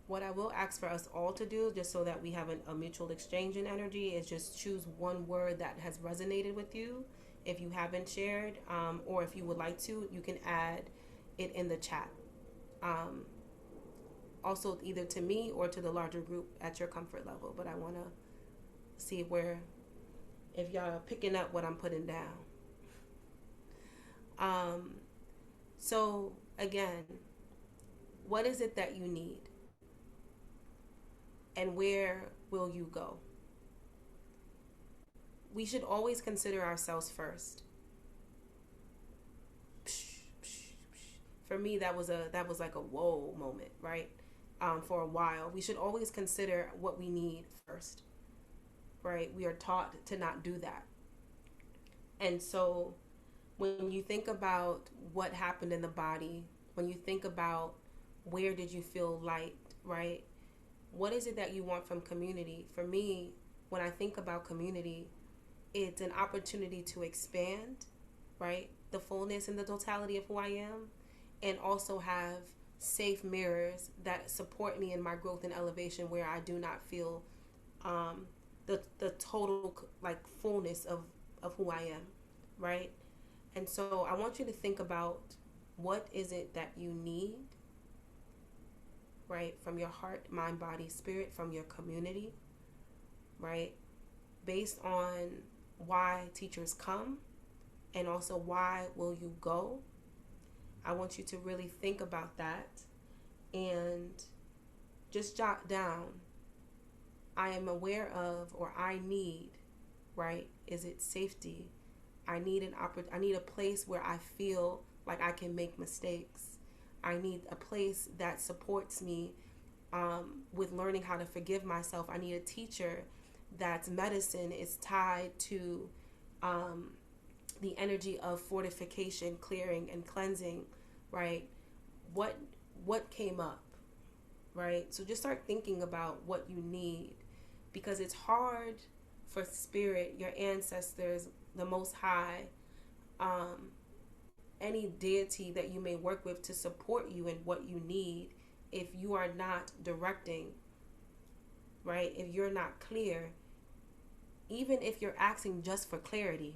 B: What I will ask for us all to do, just so that we have a mutual exchange in energy, is just choose one word that has resonated with you. If you haven't shared, or if you would like to, you can add it in the chat. Um, Also, either to me or to the larger group at your comfort level. But I want to see if y'all are picking up what I'm putting down. Um, so, again, what is it that you need? And where will you go? We should always consider ourselves first. For me, that was like a whoa moment, right? For a while, we should always consider what we need first, right? We are taught to not do that, and so when you think about what happened in the body, when you think about where did you feel light, right? What is it that you want from community? For me, when I think about community, it's an opportunity to expand, right? The fullness and the totality of who I am, and also have safe mirrors that support me in my growth and elevation, where I do not feel the total like fullness of who I am, right? And so I want you to think about what is it that you need, right? From your heart, mind, body, spirit, from your community, right? Based on why teachers come, and also why will you go. I want you to really think about that and just jot down, I am aware of, or I need, right? Is it safety? I need I need a place where I feel like I can make mistakes. I need a place that supports me with learning how to forgive myself. I need a teacher that's medicine is tied to the energy of fortification, clearing, and cleansing, right? What came up, right? So just start thinking about what you need, because it's hard for spirit, your ancestors, the Most High, um, any deity that you may work with to support you in what you need if you are not directing, right? If you're not clear, even if you're asking just for clarity,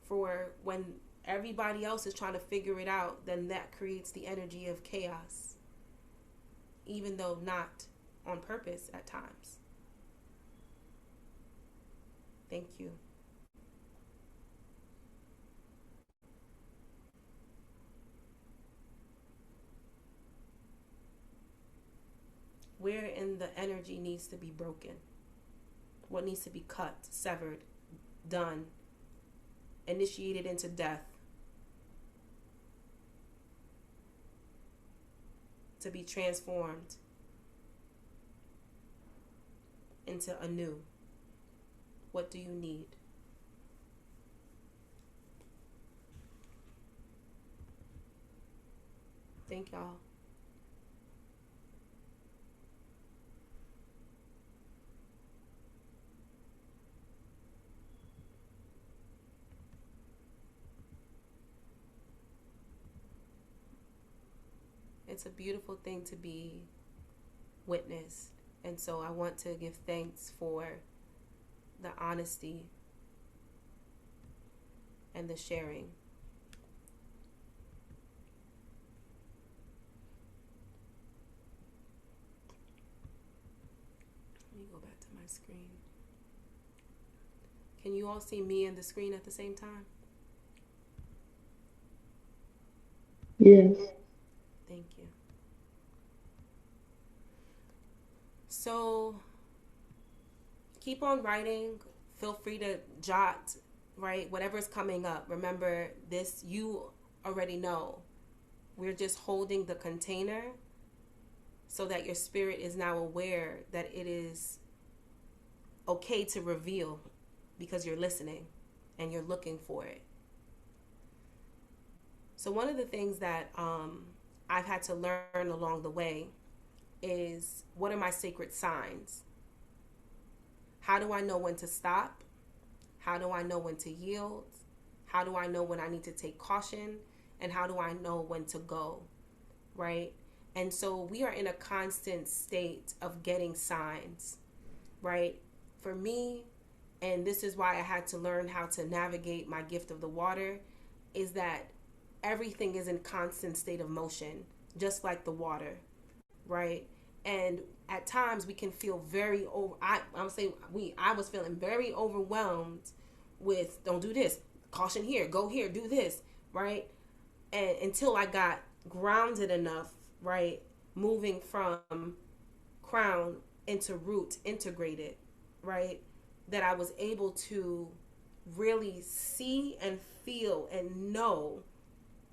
B: for when everybody else is trying to figure it out, then that creates the energy of chaos, even though not on purpose at times. Thank you. Where in the energy needs to be broken? What needs to be cut, severed, done, initiated into death, to be transformed into a new? What do you need? Thank y'all. It's a beautiful thing to be witnessed. And so I want to give thanks for the honesty and the sharing. Let me go back to my screen. Can you all see me and the screen at the same time?
C: Yes.
B: Thank you. So keep on writing. Feel free to jot, right? Whatever's coming up. Remember this, you already know. We're just holding the container so that your spirit is now aware that it is okay to reveal because you're listening and you're looking for it. So one of the things that I've had to learn along the way is, what are my sacred signs? How do I know when to stop? How do I know when to yield? How do I know when I need to take caution? And how do I know when to go? Right? And so we are in a constant state of getting signs, right? For me, and this is why I had to learn how to navigate my gift of the water, is that everything is in constant state of motion, just like the water, right? And at times we can feel very I was feeling very overwhelmed with, don't do this, caution here, go here, do this, right? And until I got grounded enough, right, moving from crown into root, integrated, right, that I was able to really see and feel and know,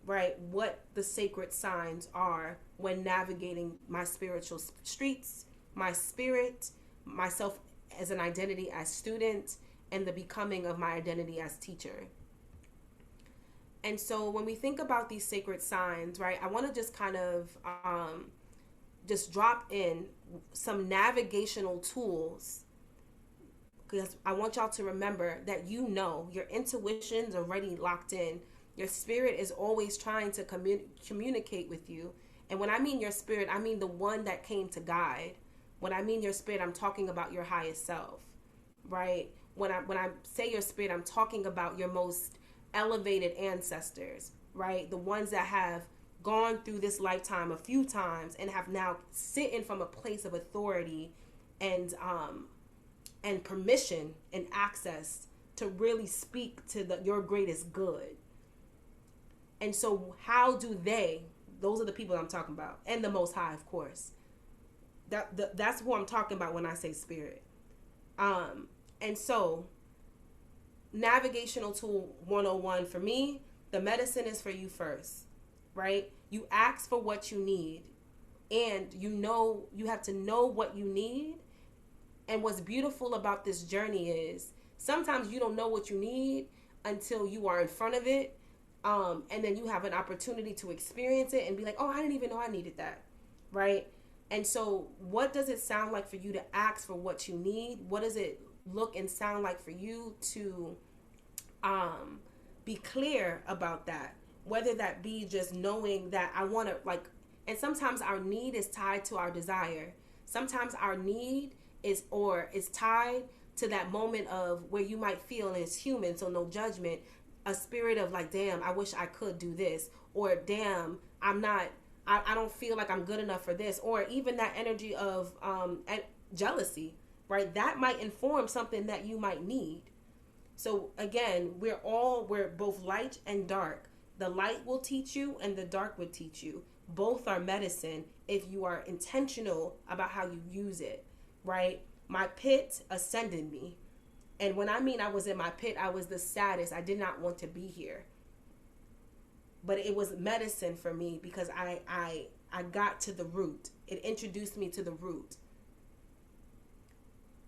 B: right, what the sacred signs are when navigating my spiritual streets, my spirit, myself as an identity as student, and the becoming of my identity as teacher. And so when we think about these sacred signs, right, I want to just kind of just drop in some navigational tools, because I want y'all to remember that, you know, your intuition's already locked in. Your spirit is always trying to communicate with you. And when I mean your spirit, I mean the one that came to guide. When I mean your spirit, I'm talking about your highest self, right? When I say your spirit, I'm talking about your most elevated ancestors, right? The ones that have gone through this lifetime a few times and have now sitting from a place of authority and permission and access to really speak to your greatest good. And so how do those are the people I'm talking about, and the Most High, of course. That's who I'm talking about when I say spirit. And so navigational tool 101 for me, the medicine is for you first, right? You ask for what you need, and you have to know what you need. And what's beautiful about this journey is sometimes you don't know what you need until you are in front of it. And then you have an opportunity to experience it and be like, oh, I didn't even know I needed that, right? And so what does it sound like for you to ask for what you need? What does it look and sound like for you to be clear about that? Whether that be just knowing that I want to, like, and sometimes our need is tied to our desire. Sometimes our need is tied to that moment of where you might feel, and it's human, so no judgment, a spirit of like, damn, I wish I could do this, or damn, I don't feel like I'm good enough for this, or even that energy of jealousy, right? That might inform something that you might need. So again, we're both light and dark. The light will teach you and the dark will teach you. Both are medicine if you are intentional about how you use it, right? My pit ascended me. And when I mean I was in my pit, I was the saddest. I did not want to be here. But it was medicine for me because I got to the root. It introduced me to the root.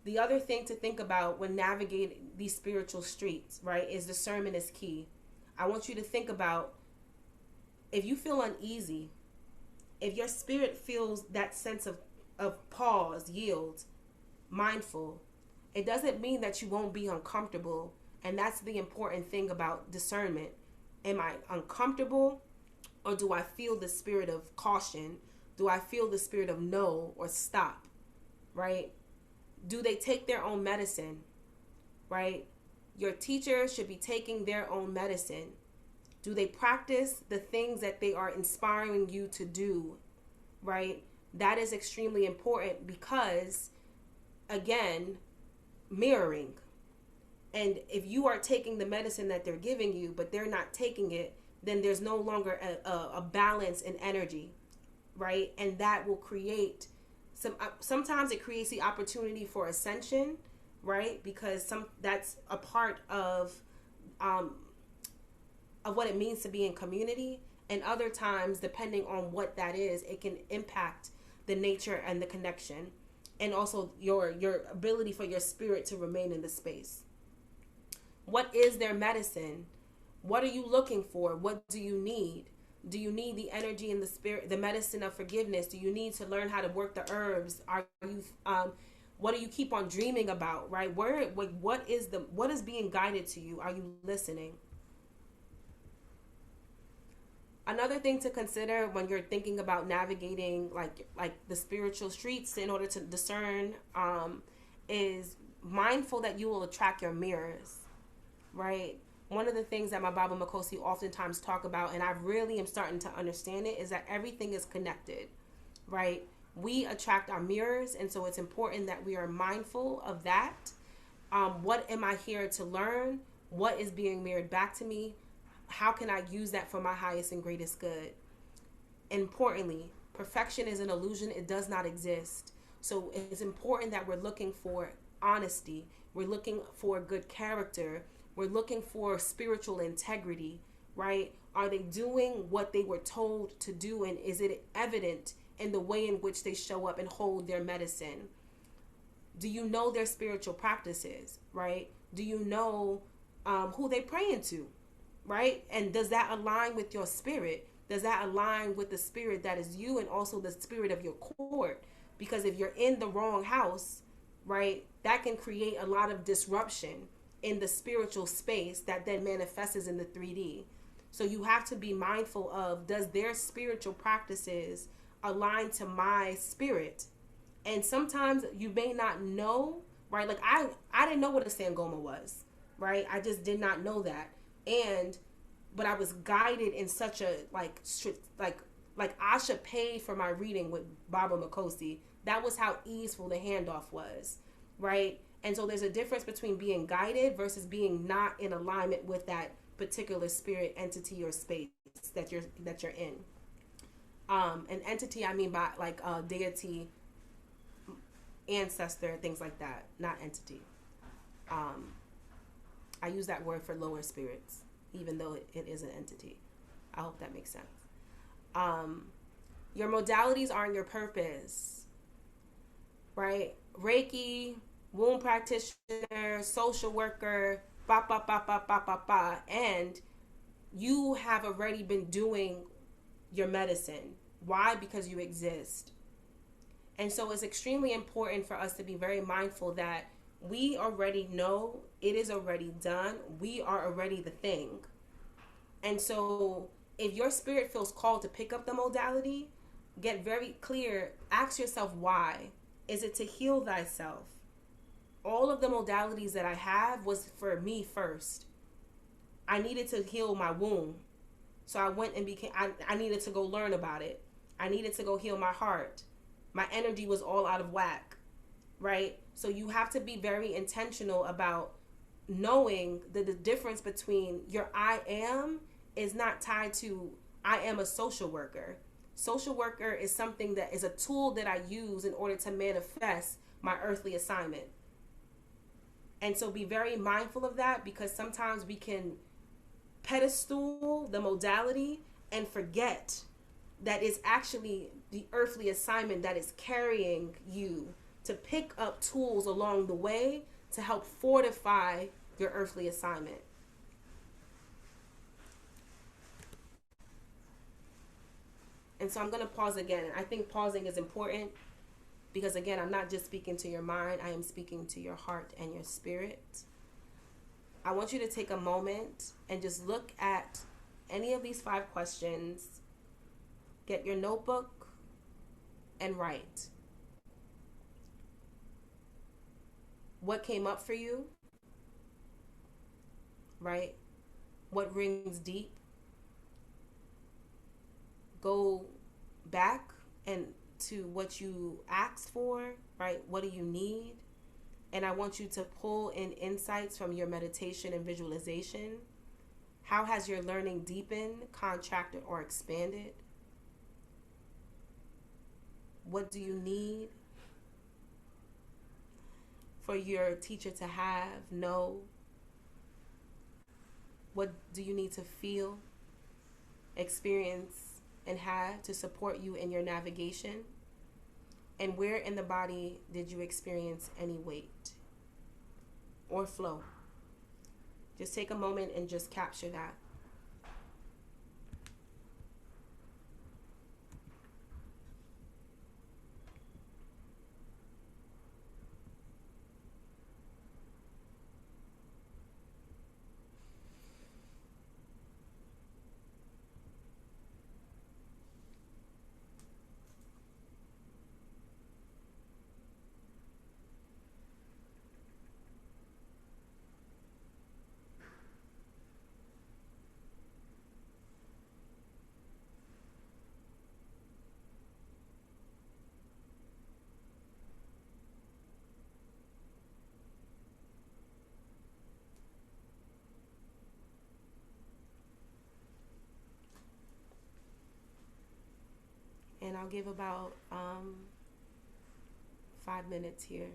B: The other thing to think about when navigating these spiritual streets, right, is discernment is key. I want you to think about, if you feel uneasy, if your spirit feels that sense of pause, yield, mindful, it doesn't mean that you won't be uncomfortable. And that's the important thing about discernment. Am I uncomfortable, Or do I feel the spirit of caution? Do I feel the spirit of no or stop? Right? Do they take their own medicine? Right? Your teacher should be taking their own medicine. Do they practice the things that they are inspiring you to do? Right? That is extremely important because, again, mirroring. And if you are taking the medicine that they're giving you, but they're not taking it, then there's no longer a balance in energy, right? And that will create sometimes it creates the opportunity for ascension, right? Because that's a part of what it means to be in community. And other times, depending on what that is, it can impact the nature and the connection, and also your ability for your spirit to remain in the space. What is their medicine? What are you looking for? What do you need? Do you need the energy and the spirit, the medicine of forgiveness? Do you need to learn how to work the herbs? Are you what do you keep on dreaming about, right? What is being guided to you? Are you listening? Another thing to consider when you're thinking about navigating like the spiritual streets in order to discern is mindful that you will attract your mirrors, right? One of the things that my Baba Makosi oftentimes talk about, and I really am starting to understand it, is that everything is connected, right? We attract our mirrors, and so it's important that we are mindful of that. What am I here to learn? What is being mirrored back to me? How can I use that for my highest and greatest good? Importantly, perfection is an illusion. It does not exist. So it's important that we're looking for honesty. We're looking for good character. We're looking for spiritual integrity, right? Are they doing what they were told to do? And is it evident in the way in which they show up and hold their medicine? Do you know their spiritual practices, right? Do you know who they praying to, right? And does that align with your spirit? Does that align with the spirit that is you and also the spirit of your court? Because if you're in the wrong house, right, that can create a lot of disruption in the spiritual space that then manifests in the 3D. So you have to be mindful of, does their spiritual practices align to my spirit? And sometimes you may not know, right? Like I didn't know what a Sangoma was, right? I just did not know that. But I was guided in such a like Asha paid for my reading with Baba Makosi. That was how easeful the handoff was, right? And so there's a difference between being guided versus being not in alignment with that particular spirit, entity, or space that you're in. An entity, I mean by like deity, ancestor, things like that, not entity. I use that word for lower spirits, even though it is an entity. I hope that makes sense. Your modalities aren't your purpose, right? Reiki, womb practitioner, social worker, and you have already been doing your medicine. Why? Because you exist. And so it's extremely important for us to be very mindful that we already know, it is already done. We are already the thing. And so if your spirit feels called to pick up the modality, get very clear. Ask yourself why. Is it to heal thyself? All of the modalities that I have was for me first. I needed to heal my womb. So I went and I needed to go learn about it. I needed to go heal my heart. My energy was all out of whack, right? So you have to be very intentional about knowing that the difference between your I am is not tied to I am a social worker. Social worker is something that is a tool that I use in order to manifest my earthly assignment. And so be very mindful of that, because sometimes we can pedestal the modality and forget that it's actually the earthly assignment that is carrying you to pick up tools along the way to help fortify your earthly assignment. And so I'm going to pause again. I think pausing is important because, again, I'm not just speaking to your mind. I am speaking to your heart and your spirit. I want you to take a moment and just look at any of these 5 questions Get your notebook and write. What came up for you, right? What rings deep? Go back and to what you asked for, right? What do you need? And I want you to pull in insights from your meditation and visualization. How has your learning deepened, contracted, or expanded? What do you need for your teacher to have, know? What do you need to feel, experience, and have to support you in your navigation? And where in the body did you experience any weight or flow? Just take a moment and just capture that. And I'll give about 5 minutes here.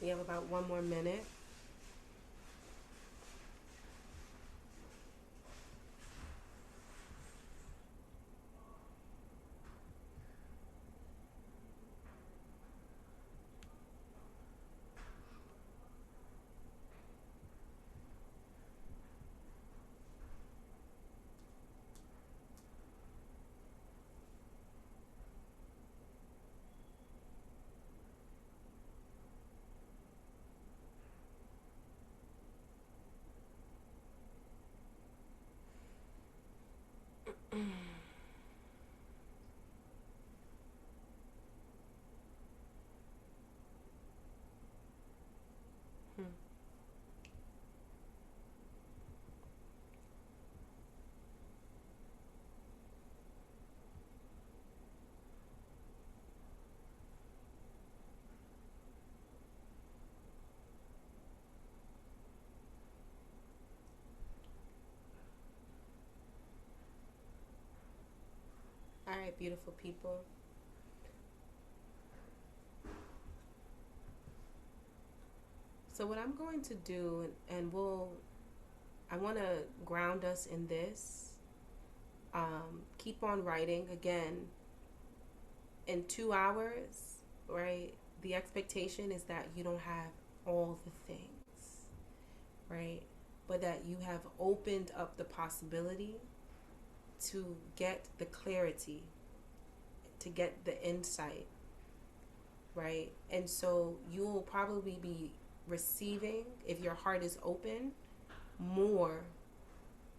B: We have about 1 more minute. All right, beautiful people. So what I'm going to do, and I want to ground us in this. Keep on writing again. In 2 hours, right? The expectation is that you don't have all the things, right? But that you have opened up the possibility to get the clarity, to get the insight, right? And so you will probably be receiving, if your heart is open, more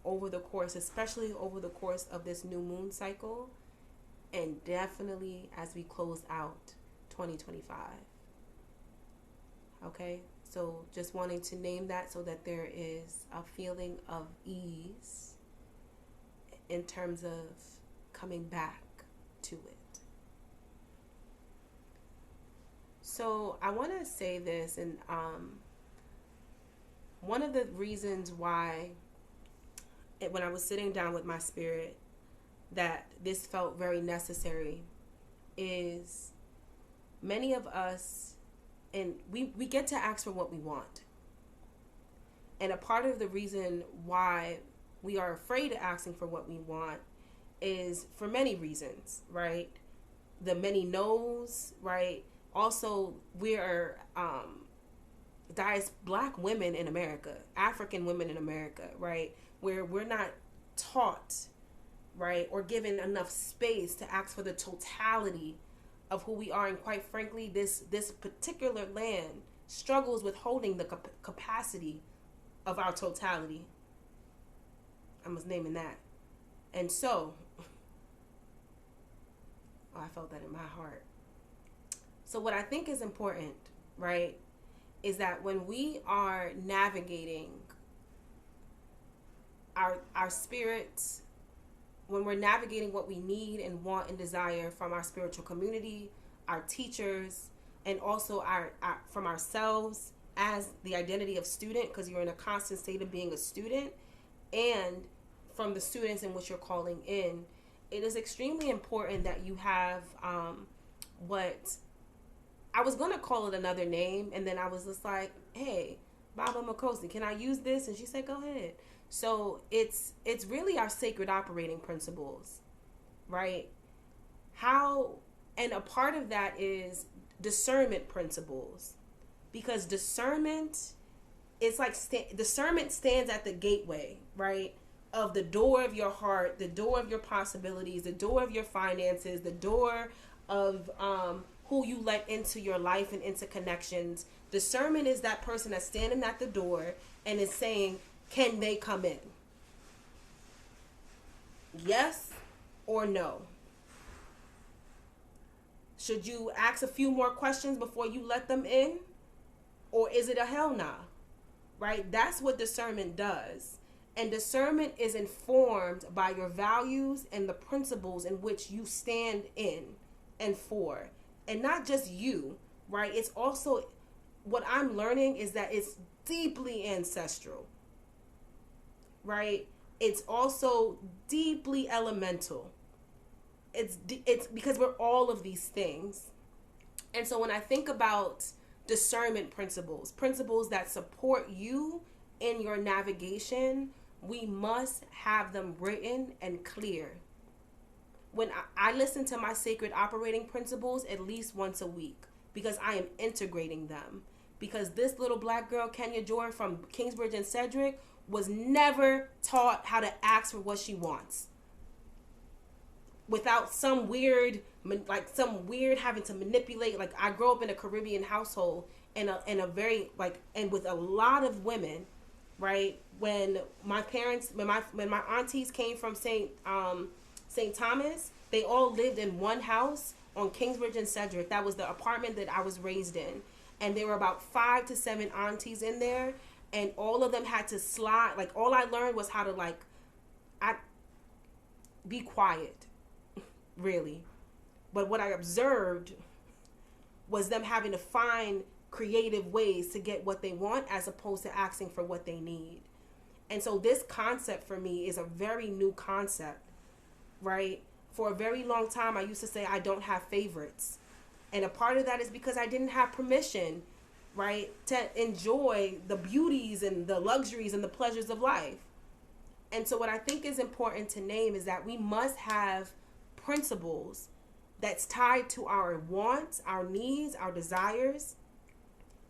B: over the course, especially over the course of this new moon cycle, and definitely as we close out 2025. Okay? So just wanting to name that so that there is a feeling of ease in terms of coming back to it. So I want to say this, and one of the reasons why when I was sitting down with my spirit that this felt very necessary is many of us, and we get to ask for what we want. And a part of the reason why we are afraid of asking for what we want is for many reasons, right? The many no's, right? Also, we are black women in America, African women in America, right? Where we're not taught, right, or given enough space to ask for the totality of who we are. And quite frankly, this particular land struggles with holding the capacity of our totality. I was naming that. And so, I felt that in my heart. So what I think is important, right, is that when we are navigating our spirits, when we're navigating what we need and want and desire from our spiritual community, our teachers, and also our from ourselves as the identity of student, because you're in a constant state of being a student, and from the students in which you're calling in, it is extremely important that you have what I was going to call it another name, and then I was just like, hey, Baba Makosi, can I use this? And she said, go ahead. So it's really our sacred operating principles, right? And a part of that is discernment principles, because discernment is like discernment stands at the gateway, right, of the door of your heart, the door of your possibilities, the door of your finances, the door of who you let into your life and into connections. Discernment is that person that's standing at the door and is saying, can they come in? Yes or no? Should you ask a few more questions before you let them in? Or is it a hell nah? Right? That's what discernment does. And discernment is informed by your values and the principles in which you stand in and for. And not just you, right? It's also, what I'm learning is that it's deeply ancestral, right? It's also deeply elemental. It's because we're all of these things. And so when I think about discernment principles, principles that support you in your navigation. We must have them written and clear. When I listen to my sacred operating principles at least once a week, because I am integrating them. Because this little black girl, Kenya Joy from Kingsbridge and Cedric, was never taught how to ask for what she wants without some weird having to manipulate. Like, I grew up in a Caribbean household, and a very, like, and with a lot of women, right? When my aunties came from St. Thomas, they all lived in one house on Kingsbridge and Cedric. That was the apartment that I was raised in. And there were about 5 to 7 aunties in there, and all of them had to slide. Like, all I learned was how to, like, be quiet, really. But what I observed was them having to find creative ways to get what they want as opposed to asking for what they need. And so this concept for me is a very new concept, right? For a very long time, I used to say I don't have favorites. And a part of that is because I didn't have permission, right, to enjoy the beauties and the luxuries and the pleasures of life. And so what I think is important to name is that we must have principles that's tied to our wants, our needs, our desires,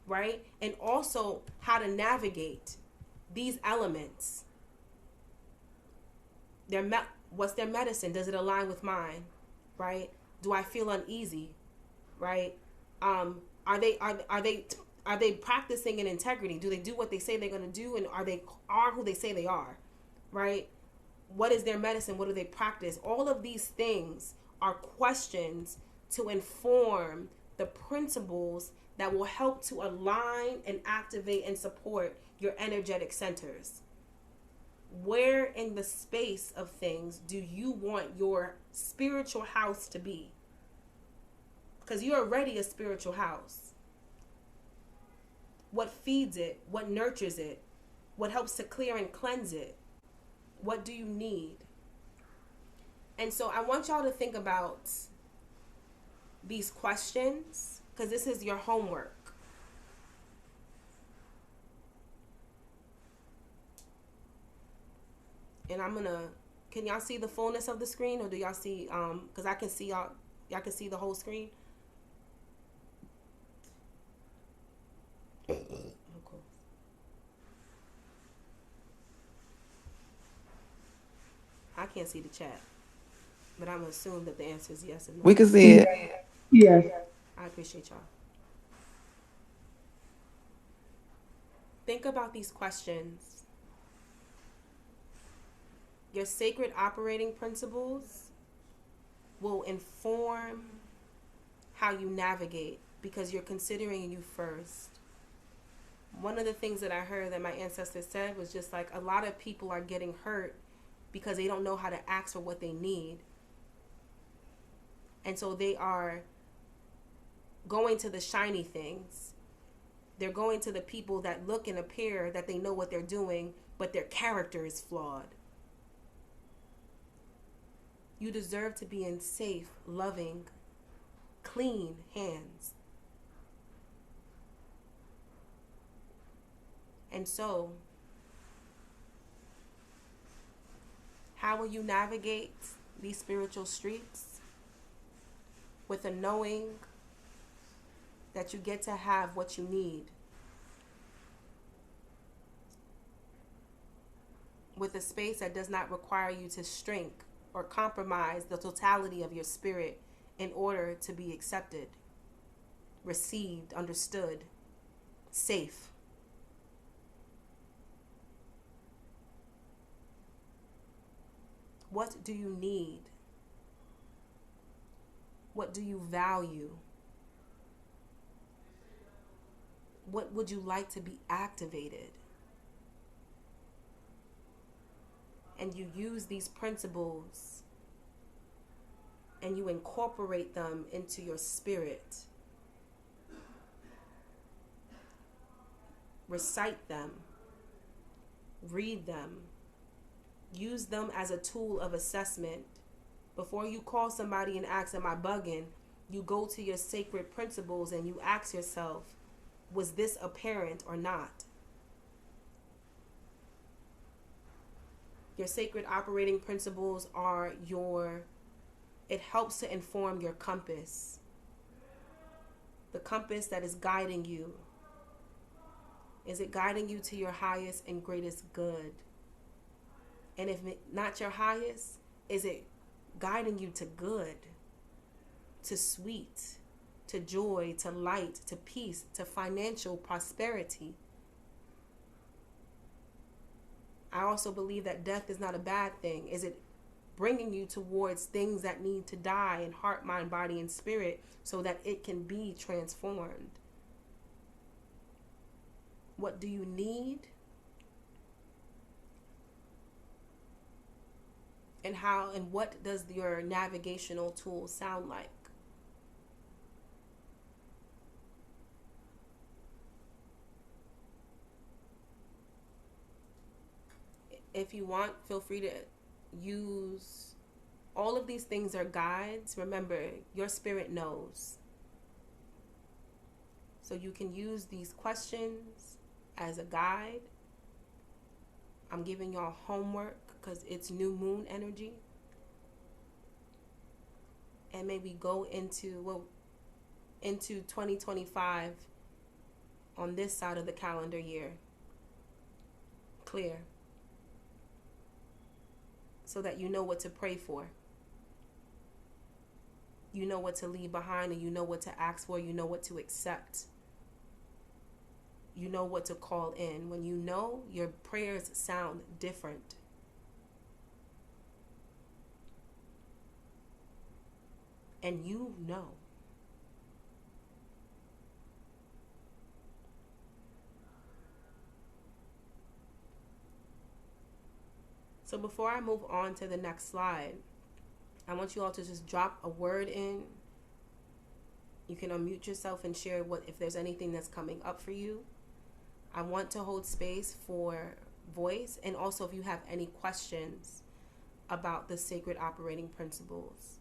B: right? And also how to navigate these elements. What's their medicine? Does it align with mine, right? Do I feel uneasy? Right? Are they practicing in integrity? Do they do what they say they're going to do, and are who they say they are? Right? What is their medicine? What do they practice? All of these things are questions to inform the principles that will help to align and activate and support your energetic centers. Where in the space of things do you want your spiritual house to be? Because you're already a spiritual house. What feeds it? What nurtures it? What helps to clear and cleanse it? What do you need? And so I want y'all to think about these questions, because this is your homework. And I'm gonna, can y'all see the fullness of the screen, or do y'all see, because I can see y'all can see the whole screen? I can't see the chat, but I'm gonna assume that the answer is yes and no.
E: We can see it.
C: Yes.
B: I appreciate y'all. Think about these questions. Your sacred operating principles will inform how you navigate, because you're considering you first. One of the things that I heard that my ancestors said was just like, a lot of people are getting hurt because they don't know how to ask for what they need. And so they are going to the shiny things. They're going to the people that look and appear that they know what they're doing, but their character is flawed. You deserve to be in safe, loving, clean hands. And so, how will you navigate these spiritual streets? With a knowing that you get to have what you need. With a space that does not require you to shrink or compromise the totality of your spirit in order to be accepted, received, understood, safe. What do you need? What do you value? What would you like to be activated? And you use these principles and you incorporate them into your spirit. Recite them. Read them. Use them as a tool of assessment. Before you call somebody and ask, am I bugging? You go to your sacred principles and you ask yourself, Was this apparent or not? Your sacred operating principles are it helps to inform your compass. The compass that is guiding you. Is it guiding you to your highest and greatest good? And if not your highest, is it guiding you to good, to sweet, to joy, to light, to peace, to financial prosperity? I also believe that death is not a bad thing. Is it bringing you towards things that need to die in heart, mind, body, and spirit so that it can be transformed? What do you need? And how and what does your navigational tool sound like? If you want, feel free to use all of these things are guides. Remember, your spirit knows. So you can use these questions as a guide. I'm giving y'all homework because it's new moon energy. And maybe go into 2025 on this side of the calendar year clear, so that you know what to pray for. You know what to leave behind, and you know what to ask for. You know what to accept. You know what to call in. When you know, your prayers sound different. And you know. So before I move on to the next slide, I want you all to just drop a word in. You can unmute yourself and share if there's anything that's coming up for you. I want to hold space for voice, and also if you have any questions about the sacred operating principles.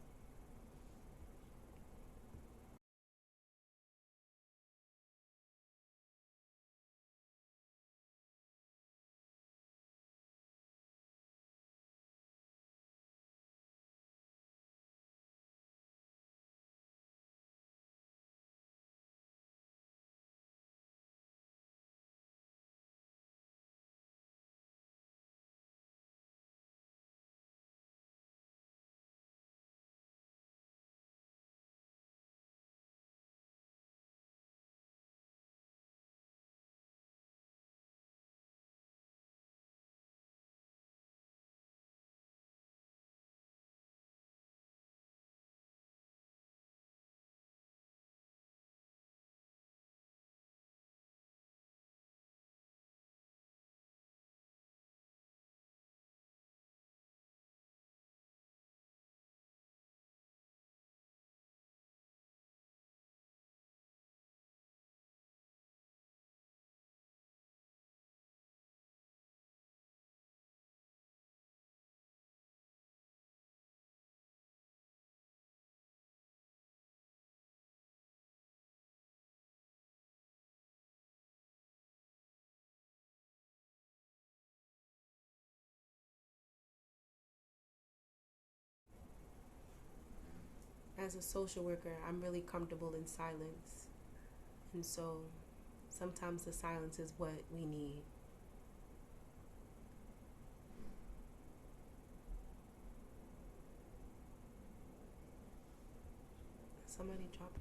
B: As a social worker, I'm really comfortable in silence. And so sometimes the silence is what we need. Somebody dropping.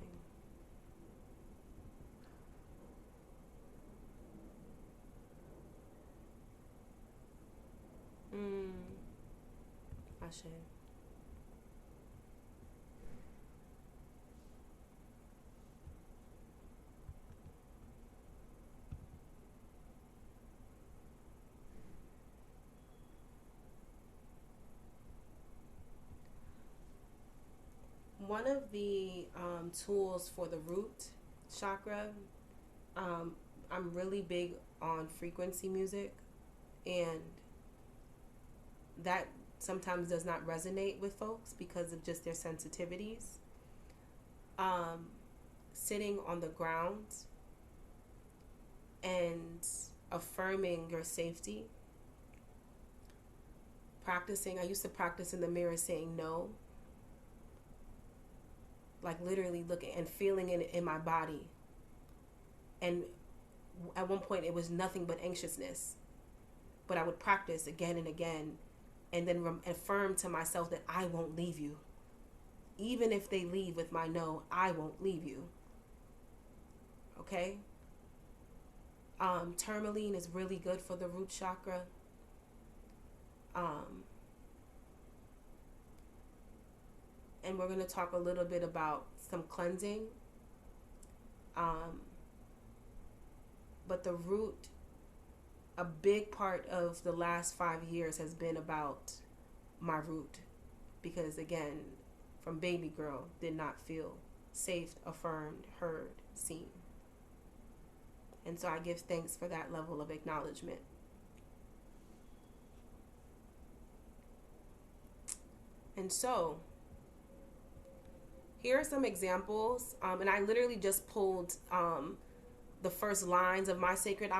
B: Ashe. One of the tools for the root chakra, I'm really big on frequency music, and that sometimes does not resonate with folks because of just their sensitivities. Sitting on the ground and affirming your safety. Practicing, I used to practice in the mirror saying no, like literally looking and feeling it in my body. And at one point, it was nothing but anxiousness. But I would practice again and again, and then affirm to myself that I won't leave you. Even if they leave with my no, I won't leave you. Okay? Tourmaline is really good for the root chakra. And we're going to talk a little bit about some cleansing. But the root, a big part of the last 5 years has been about my root. Because again, from baby girl, did not feel safe, affirmed, heard, seen. And so I give thanks for that level of acknowledgement. And so, here are some examples. And I literally just pulled the first lines of my sacred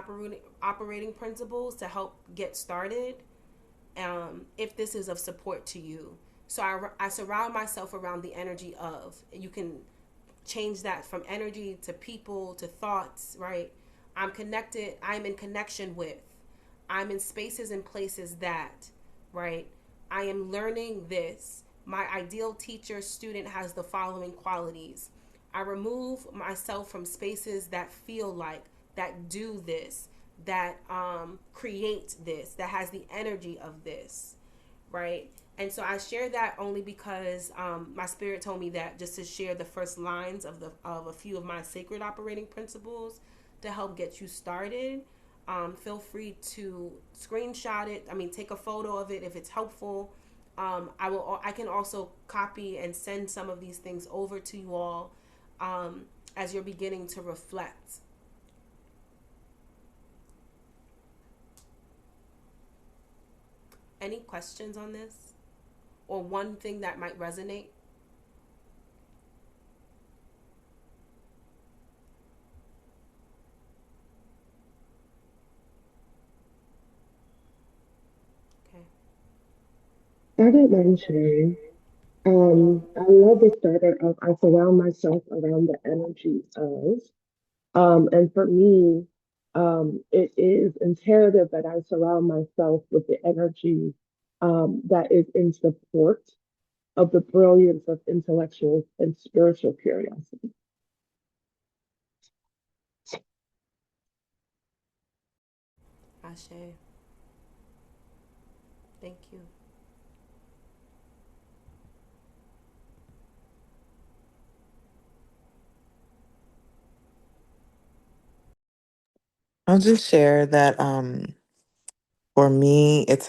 B: operating principles to help get started. If this is of support to you. So I surround myself around the energy of. You can change that from energy to people to thoughts, right? I'm connected. I'm in connection with. I'm in spaces and places that, right? I am learning this. My ideal teacher student has the following qualities. I remove myself from spaces that feel like, that do this, that create this, that has the energy of this, right? And so I share that only because my spirit told me that just to share the first lines of a few of my sacred operating principles to help get you started. Feel free to screenshot it. I mean, take a photo of it if it's helpful. I can also copy and send some of these things over to you all as you're beginning to reflect. Any questions on this? Or one thing that might resonate? Okay.
C: I don't mind sharing. I love the starter of I surround myself around the energy of. And for me, it is imperative that I surround myself with the energy that is in support of the brilliance of intellectual and spiritual curiosity.
B: Ashe. Thank you.
E: I'll just share that for me, it's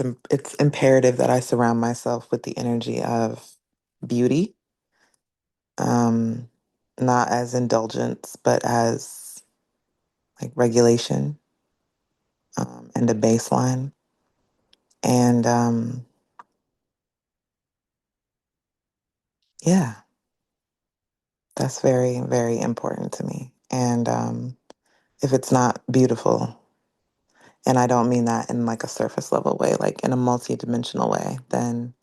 E: imperative that I surround myself with the energy of beauty, um, not as indulgence, but as like regulation and a baseline. And yeah, that's very, very important to me. And if it's not beautiful, and I don't mean that in like a surface level way, like in a multi-dimensional way, then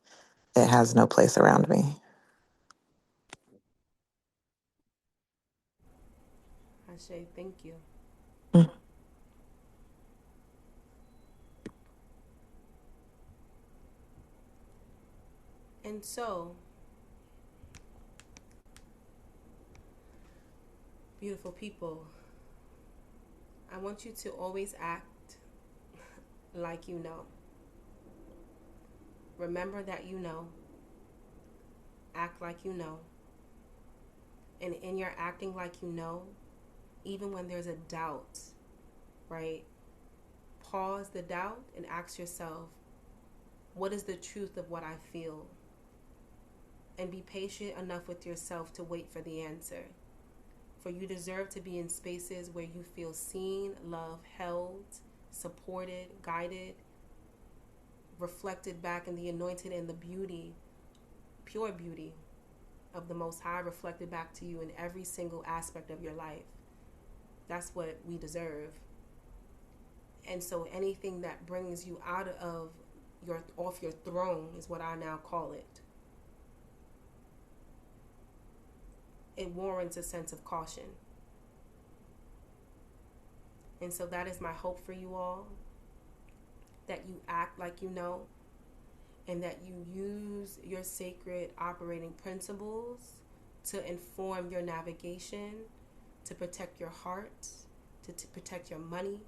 E: it has no place around me.
B: Ashe, thank you.
E: Mm.
B: And so, beautiful people, I want you to always act like you know. Remember that you know. Act like you know. And in your acting like you know, even when there's a doubt, right? Pause the doubt and ask yourself, what is the truth of what I feel? And be patient enough with yourself to wait for the answer. For you deserve to be in spaces where you feel seen, loved, held, supported, guided, reflected back in the anointed and the beauty, pure beauty of the Most High reflected back to you in every single aspect of your life. That's what we deserve. And so anything that brings you out of off your throne is what I now call it. It warrants a sense of caution. And so that is my hope for you all, that you act like you know, and that you use your sacred operating principles to inform your navigation, to protect your heart, to protect your money,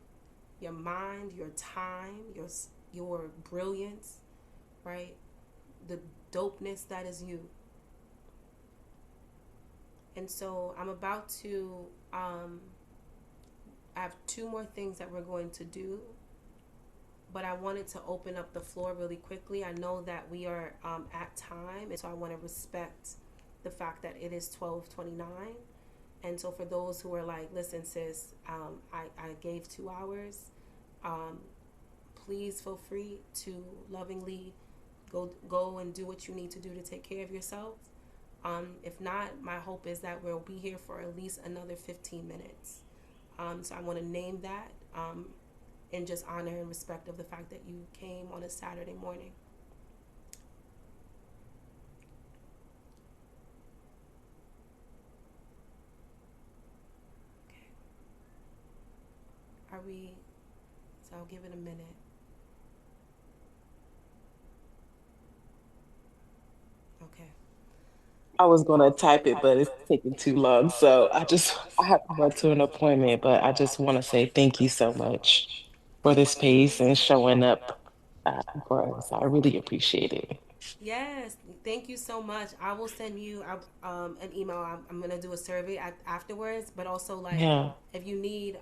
B: your mind, your time, your brilliance, right? The dopeness that is you. And so I'm about to, I have 2 more things that we're going to do, but I wanted to open up the floor really quickly. I know that we are at time, and so I want to respect the fact that it is 12:29. And so for those who are like, listen, sis, I gave 2 hours, please feel free to lovingly go and do what you need to do to take care of yourself. If not, my hope is that we'll be here for at least another 15 minutes. So I want to name that in just honor and respect of the fact that you came on a Saturday morning. Okay. Are we? So I'll give it a minute. Okay.
F: I was gonna type it, but it's taking too long. So I have to run to an appointment, but I just want to say thank you so much for this space and showing up for us. I really appreciate it.
B: Yes, thank you so much. I will send you an email. I'm gonna do a survey afterwards, but also like
F: Yeah.
B: if you need,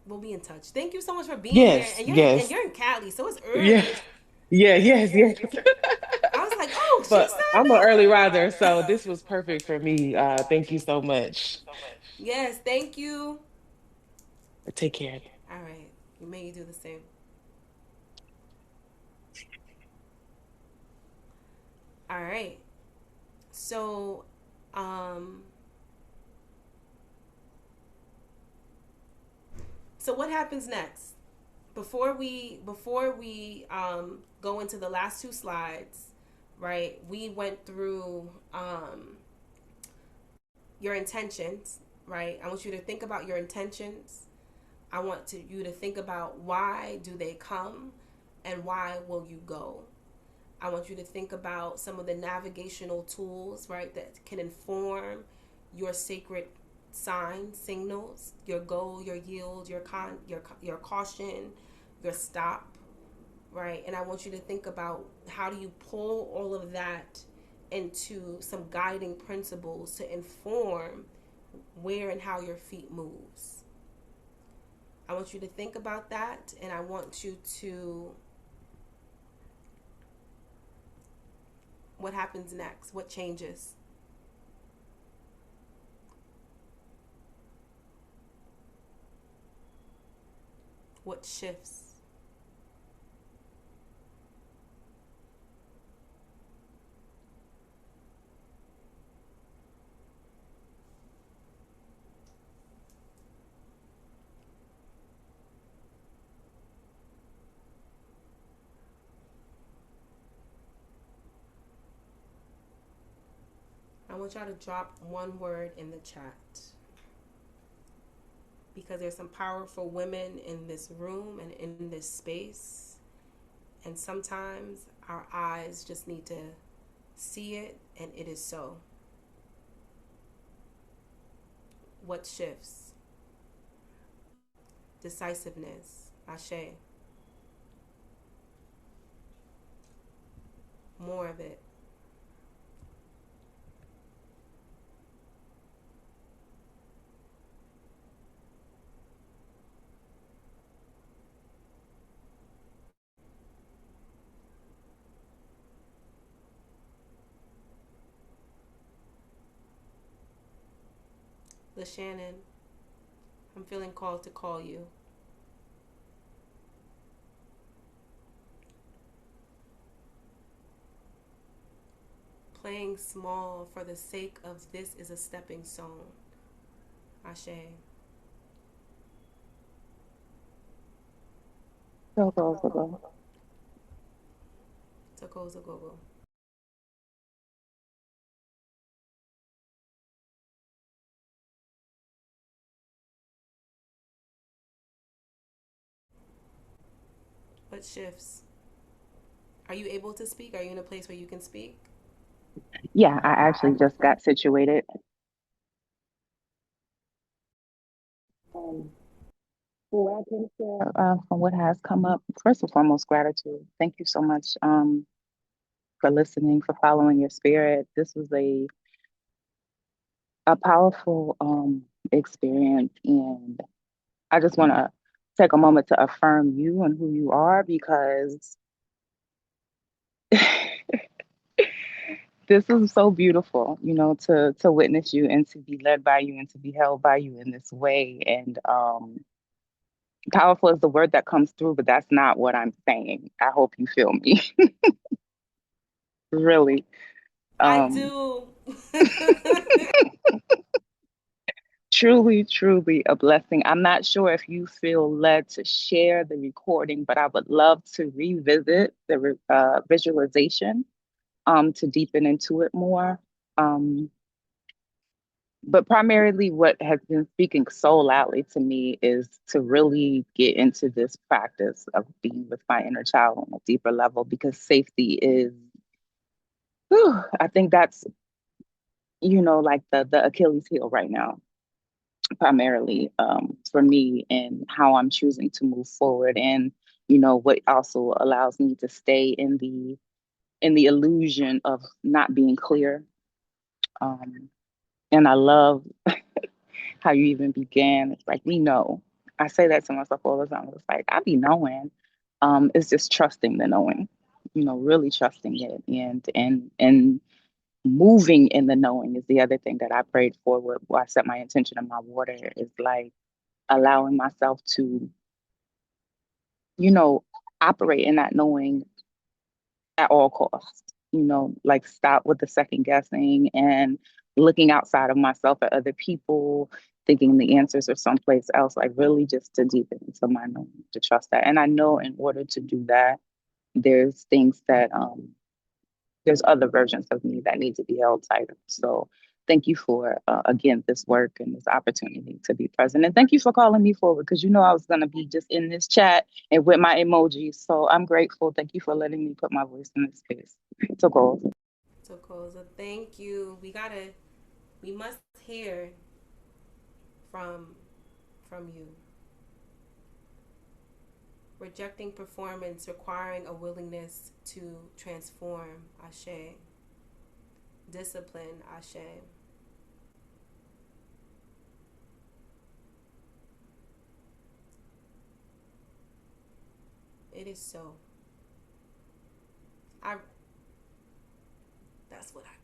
B: we'll be in touch. Thank you so much for being here.
F: Yes,
B: And
F: yes.
B: you're in Cali, so it's
F: Yeah.
B: early.
F: Yeah, yes, yes.
B: I was like, oh, she
F: But I'm an
B: signed
F: early
B: up.
F: riser, so this was perfect for me. Thank you so much.
B: Yes, thank you.
F: Take care.
B: All right, may you do the same. All right, so um, so what happens next? Before we go into the last 2 slides, right? We went through your intentions, right? I want you to think about your intentions. I want you to think about why do they come and why will you go. I want you to think about some of the navigational tools, right, that can inform your sacred signs, signals, your goal, your yield, your caution, your stop, right? And I want you to think about how do you pull all of that into some guiding principles to inform where and how your feet moves. I want you to think about that, and I want you to, what happens next? What changes? What shifts? I want y'all to drop one word in the chat, because there's some powerful women in this room and in this space, and sometimes our eyes just need to see it, and it is so. What shifts? Decisiveness. Ashe. More of it. LaShannon, I'm feeling called to call you. Playing small for the sake of this is a stepping stone. Ashe.
D: Go.
B: Go. What shifts? Are you able to speak? Are you in a place where you can speak?
D: Yeah, I actually just got situated. Um, what I can share from what has come up, first and foremost, gratitude. Thank you so much for listening, for following your spirit. This was a powerful experience, and I just want to take a moment to affirm you and who you are because this is so beautiful, to witness you and to be led by you and to be held by you in this way. And powerful is the word that comes through, but that's not what I'm saying. I hope you feel me. Really.
B: I
D: Um,
B: do.
D: Truly, truly a blessing. I'm not sure if you feel led to share the recording, but I would love to revisit the visualization to deepen into it more. Um, but primarily, what has been speaking so loudly to me is to really get into this practice of being with my inner child on a deeper level because safety is, whew, I think that's, like the Achilles heel right now primarily for me and how I'm choosing to move forward and what also allows me to stay in the illusion of not being clear. um, and I love how you even began. It's like we know. I say that to myself all the time. It's like I be knowing. It's just trusting the knowing, really trusting it and moving in the knowing is the other thing that I prayed for where I set my intention in my water is like allowing myself to, you know, operate in that knowing at all costs, like stop with the second guessing and looking outside of myself at other people, thinking the answers are someplace else, like really just to deepen into my knowing, to trust that. And I know in order to do that, there's things that there's other versions of me that need to be held tighter. So thank you for, again, this work and this opportunity to be present. And thank you for calling me forward because I was going to be just in this chat and with my emojis. So I'm grateful. Thank you for letting me put my voice in this space. So cool.
B: So thank you. We must hear from you. Rejecting performance, requiring a willingness to transform. Ashe. Discipline. Ashe. It is so. I. That's what I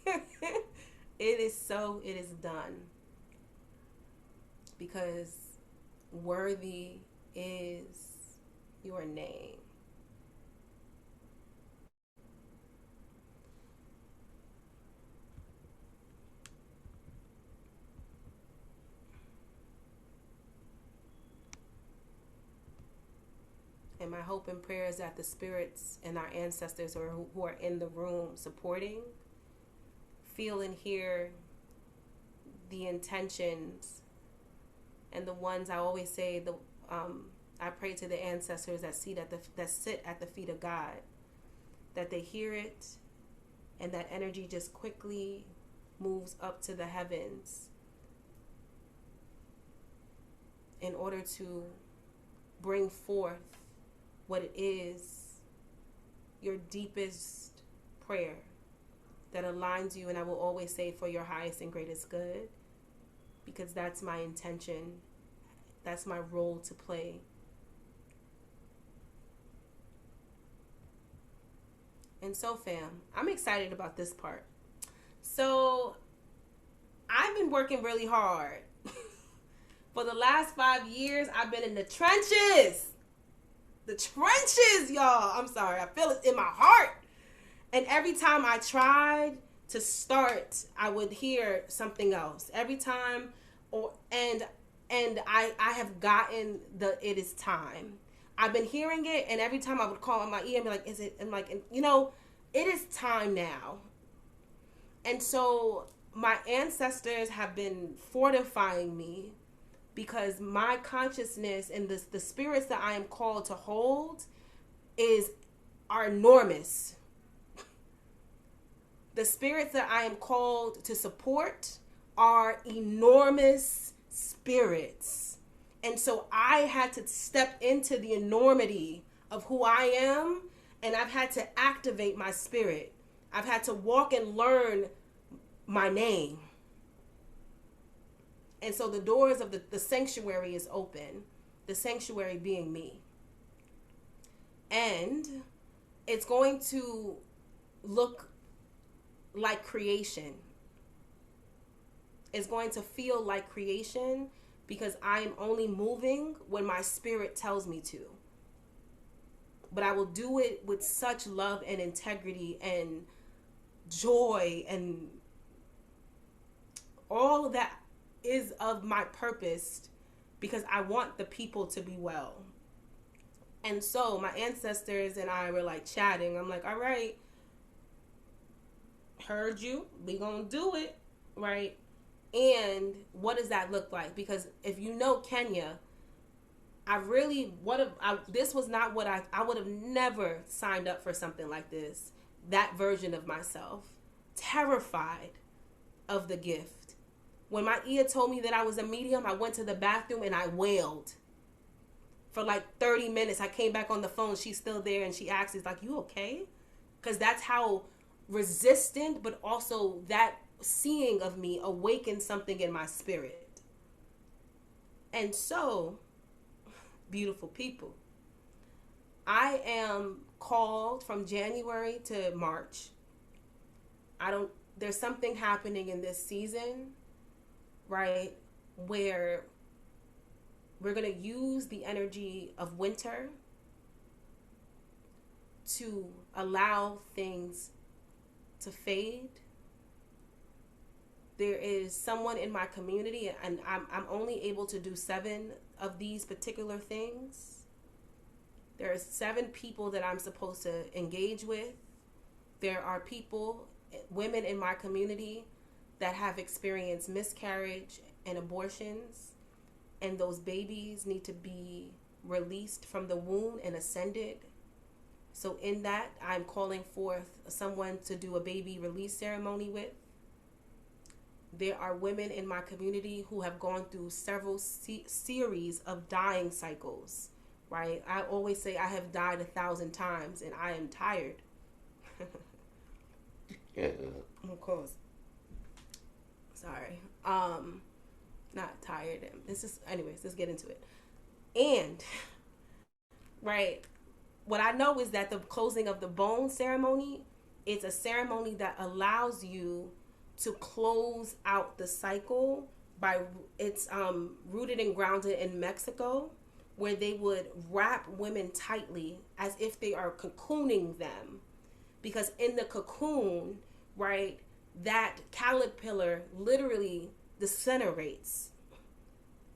B: got. It is so. It is done. Because worthy is your name. And my hope and prayer is that the spirits and our ancestors or who are in the room supporting feel and hear the intentions and the ones I always say I pray to the ancestors that sit at the feet of God, that they hear it and that energy just quickly moves up to the heavens in order to bring forth what it is, your deepest prayer that aligns you, and I will always say for your highest and greatest good, because that's my intention, that's my role to play. And so, fam, I'm excited about this part. So, I've been working really hard. For the last 5 years, I've been in the trenches. The trenches, y'all. I'm sorry. I feel it in my heart. And every time I tried to start, I would hear something else. Every time, and And I have gotten the it is time. I've been hearing it, and every time I would call on my ear and be like, is it? And like, you know, it is time now. And so my ancestors have been fortifying me because my consciousness and the spirits that I am called to hold are enormous. The spirits that I am called to support are enormous spirits. And so I had to step into the enormity of who I am, and I've had to activate my spirit. I've had to walk and learn my name. And so the doors of the sanctuary is open, the sanctuary being me. And it's going to look like creation. It's going to feel like creation because I am only moving when my spirit tells me to. But I will do it with such love and integrity and joy and all that is of my purpose because I want the people to be well. And so my ancestors and I were like chatting. I'm like, all right, heard you. We gonna do it, right? And what does that look like? Because if you know Kenya, this was not what I would have never signed up for something like this. That version of myself, terrified of the gift. When my ear told me that I was a medium, I went to the bathroom and I wailed for like 30 minutes. I came back on the phone. She's still there, and she asks, like, you okay? Because that's how resistant, but also that seeing of me awakened something in my spirit. And so, beautiful people, I am called from January to March. There's something happening in this season, right, where we're going to use the energy of winter to allow things to fade. There is someone in my community, and I'm only able to do 7 of these particular things. There are 7 people that I'm supposed to engage with. There are people, women in my community, that have experienced miscarriage and abortions, and those babies need to be released from the womb and ascended. So in that, I'm calling forth someone to do a baby release ceremony with. There are women in my community who have gone through several series of dying cycles, right? I always say I have died 1,000 times and I am tired.
I: Yeah.
B: Of course. Sorry. Not tired. Anyways, let's get into it. And, right, what I know is that the closing of the bone ceremony, it's a ceremony that allows you to close out the cycle it's rooted and grounded in Mexico, where they would wrap women tightly as if they are cocooning them. Because in the cocoon, right, that caterpillar literally disintegrates,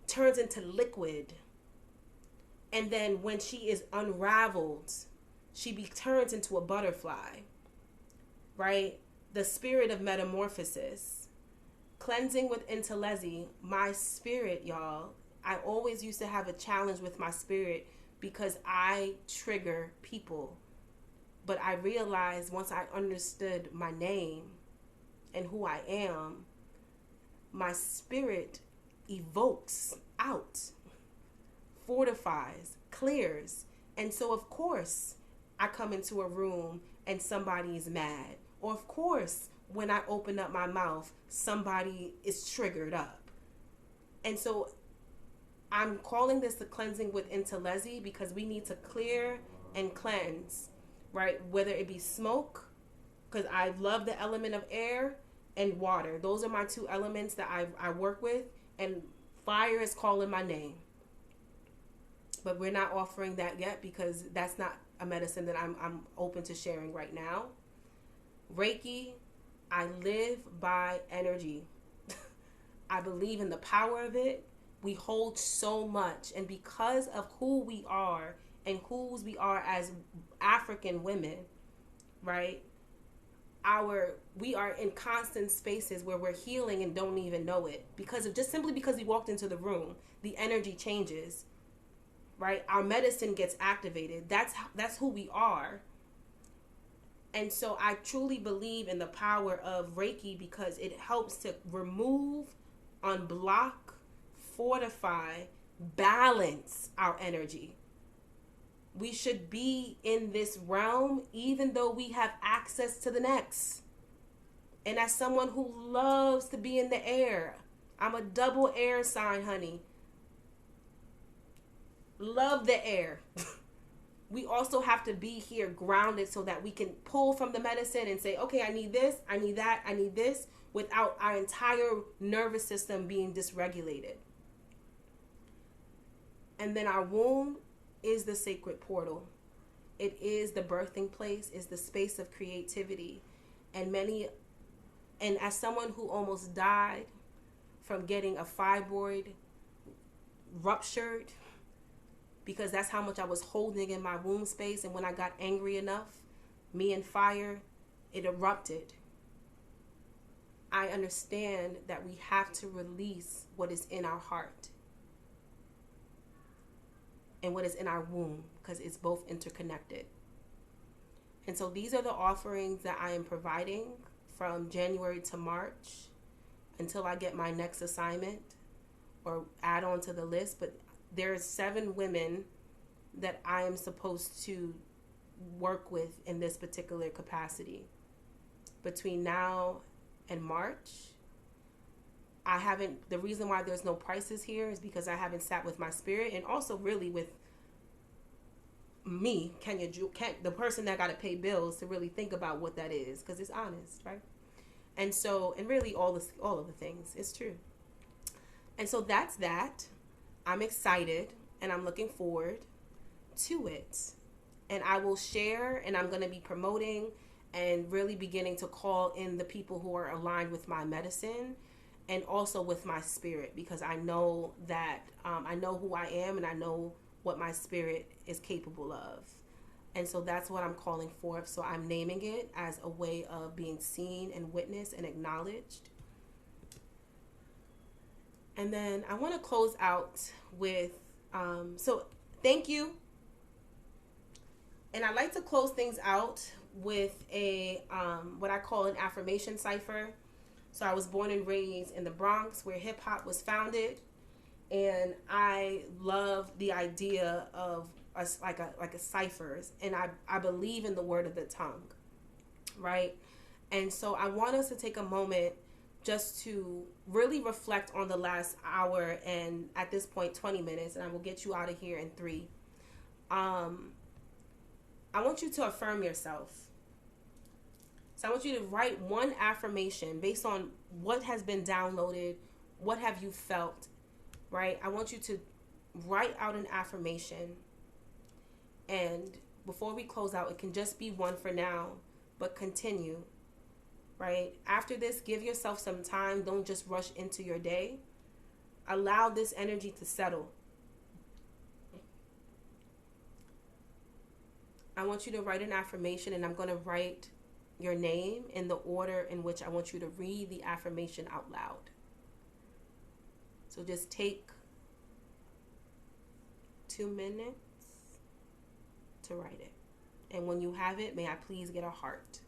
B: turns into liquid. And then when she is unraveled, she turns into a butterfly, right? The spirit of metamorphosis. Cleansing with Intelezi, my spirit, y'all. I always used to have a challenge with my spirit because I trigger people. But I realized once I understood my name and who I am, my spirit evokes out, fortifies, clears. And so, of course, I come into a room and somebody's mad. Or, of course, when I open up my mouth, somebody is triggered up. And so I'm calling this the cleansing with Intelezi because we need to clear and cleanse, right? Whether it be smoke, because I love the element of air, and water. Those are my 2 elements that I work with, and fire is calling my name. But we're not offering that yet because that's not a medicine that I'm open to sharing right now. Reiki, I live by energy. I believe in the power of it, We hold so much, and because of who we are and whose we are as African women, right? We are in constant spaces where we're healing and don't even know it because of just simply because we walked into the room, the energy changes, right? Our medicine gets activated. That's who we are. And so I truly believe in the power of Reiki because it helps to remove, unblock, fortify, balance our energy. We should be in this realm even though we have access to the next. And as someone who loves to be in the air, I'm a double air sign, honey. Love the air. We also have to be here grounded so that we can pull from the medicine and say, okay, I need this, I need that, I need this, without our entire nervous system being dysregulated. And then our womb is the sacred portal. It is the birthing place, is the space of creativity. And as someone who almost died from getting a fibroid ruptured, because that's how much I was holding in my womb space, and when I got angry enough, me and fire, it erupted. I understand that we have to release what is in our heart and what is in our womb, because it's both interconnected. And so these are the offerings that I am providing from January to March until I get my next assignment or add on to the list. But there's 7 women that I am supposed to work with in this particular capacity. Between now and March, the reason why there's no prices here is because I haven't sat with my spirit, and also really with me, the person that got to pay bills, to really think about what that is, because it's honest, right? And so, and really all of the things, it's true. And so that's that. I'm excited and I'm looking forward to it. And I will share, and I'm going to be promoting and really beginning to call in the people who are aligned with my medicine and also with my spirit, because I know that I know who I am and I know what my spirit is capable of. And so that's what I'm calling forth. So I'm naming it as a way of being seen and witnessed and acknowledged. And then I want to close out with, so thank you. And I like to close things out with a, what I call an affirmation cipher. So I was born and raised in the Bronx, where hip hop was founded. And I love the idea of us like a ciphers, and I believe in the word of the tongue, right? And so I want us to take a moment just to really reflect on the last hour, and at this point 20 minutes, and I will get you out of here in 3. I want you to affirm yourself. So I want you to write one affirmation based on what has been downloaded, what have you felt, right? I want you to write out an affirmation. And before we close out, it can just be one for now, but continue, right? After this, give yourself some time. Don't just rush into your day. Allow this energy to settle. I want you to write an affirmation, and I'm going to write your name in the order in which I want you to read the affirmation out loud. So just take 2 minutes to write it. And when you have it, may I please get a heart.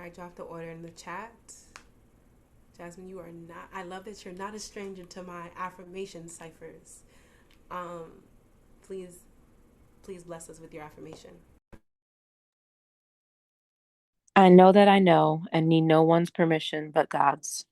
B: I dropped the order in the chat. Jasmine, you are not. I love that you're not a stranger to my affirmation ciphers. Please, please bless us with your affirmation.
H: I know that I know and need no one's permission but God's.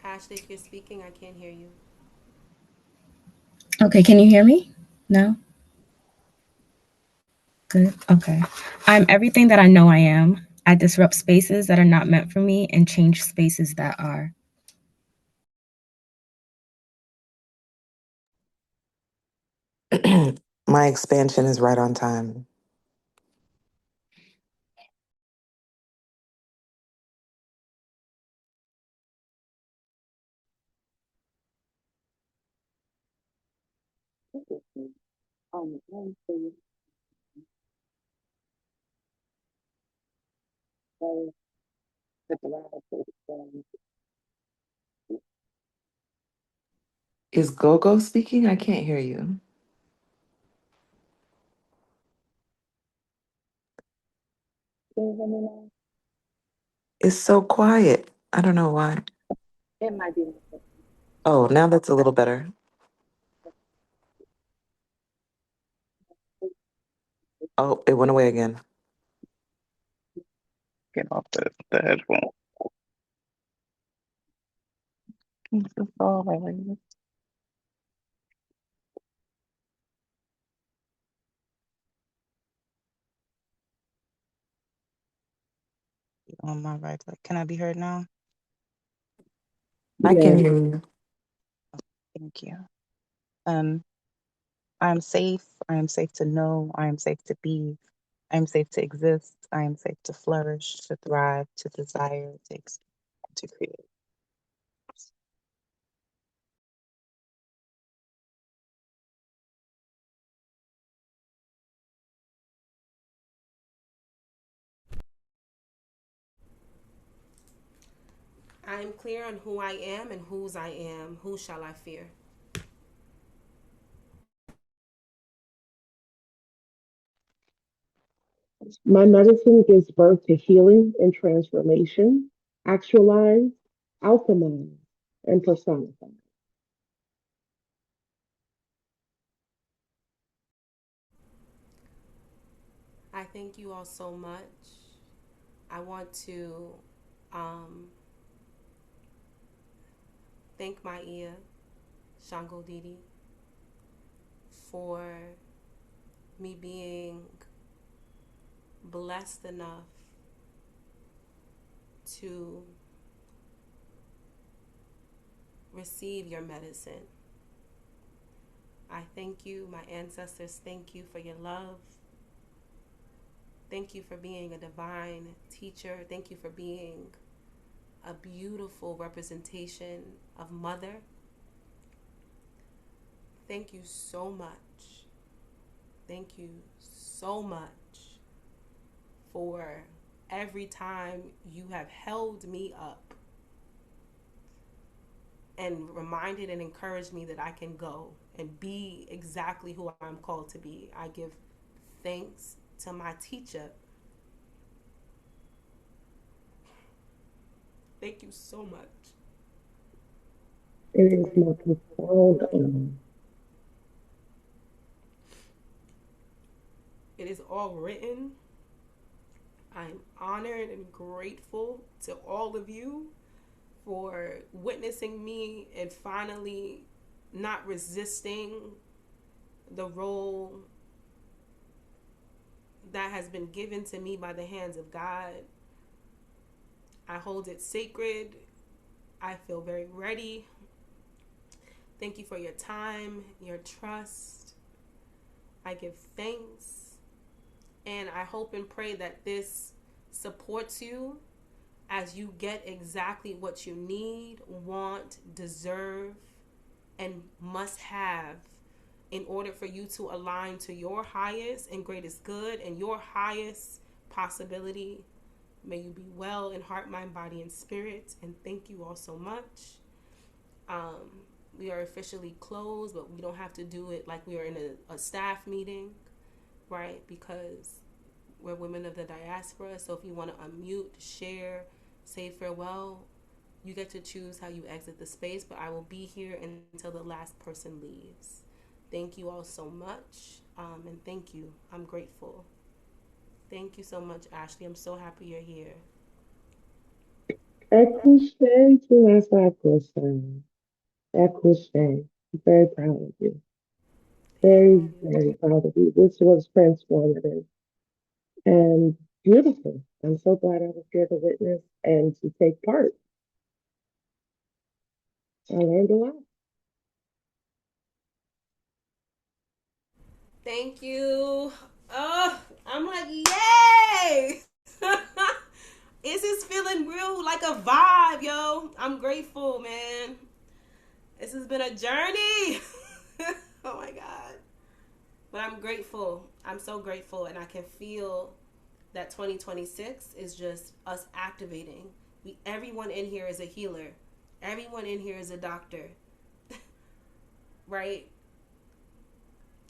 B: Ashley, if you're speaking, I can't hear you.
I: Okay, can you hear me? No? Good. Okay. I'm everything that I know I am. I disrupt spaces that are not meant for me and change spaces that are.
E: My expansion is right on time. Is Gogo speaking? I can't hear you. It's so quiet. I don't know why.
D: It might be.
E: Oh, now that's a little better. Oh, it went away again.
D: Get off the headphone. It's just all right.
J: On my right. Can I be heard now?
E: I can
C: Yeah.
E: hear you.
J: Thank you. I am safe. I am safe to know. I am safe to be. I am safe to exist. I am safe to flourish, to thrive, to desire, to create.
B: I am clear on who I am and whose I am. Who shall I fear?
C: My medicine gives birth to healing and transformation, actualized, alchemized, and personified.
B: I thank you all so much. I want to thank my Ia, Shango Didi, for me being blessed enough to receive your medicine. I thank you, my ancestors, thank you for your love. Thank you for being a divine teacher. Thank you for being a beautiful representation of mother. Thank you so much. Thank you so much for every time you have held me up and reminded and encouraged me that I can go and be exactly who I'm called to be. I give thanks to my teacher. Thank you so much.
C: It is my profound honor.
B: It is all written. I am honored and grateful to all of you for witnessing me and finally not resisting the role that has been given to me by the hands of God. I hold it sacred. I feel very ready. Thank you for your time, your trust. I give thanks. And I hope and pray that this supports you as you get exactly what you need, want, deserve, and must have in order for you to align to your highest and greatest good and your highest possibility. May you be well in heart, mind, body, and spirit. And thank you all so much. We are officially closed, but we don't have to do it like we are in a staff meeting, right? Because we're women of the diaspora. So if you want to unmute, share, say farewell, you get to choose how you exit the space. But I will be here until the last person leaves. Thank you all so much. And thank you. I'm grateful. Thank you so much, Ashley. I'm so happy you're here.
C: Accouché to essa question. Accouché. I'm very proud of you.
B: Thank
C: Very,
B: you.
C: very proud of you. This was transformative and beautiful. I'm so glad I was here to witness and to take part. I learned a lot.
B: Thank you. Oh, I'm like, yay! This is feeling real like a vibe, yo. I'm grateful, man. This has been a journey. Oh my God. But I'm grateful. I'm so grateful. And I can feel that 2026 is just us activating. Everyone in here is a healer. Everyone in here is a doctor. Right?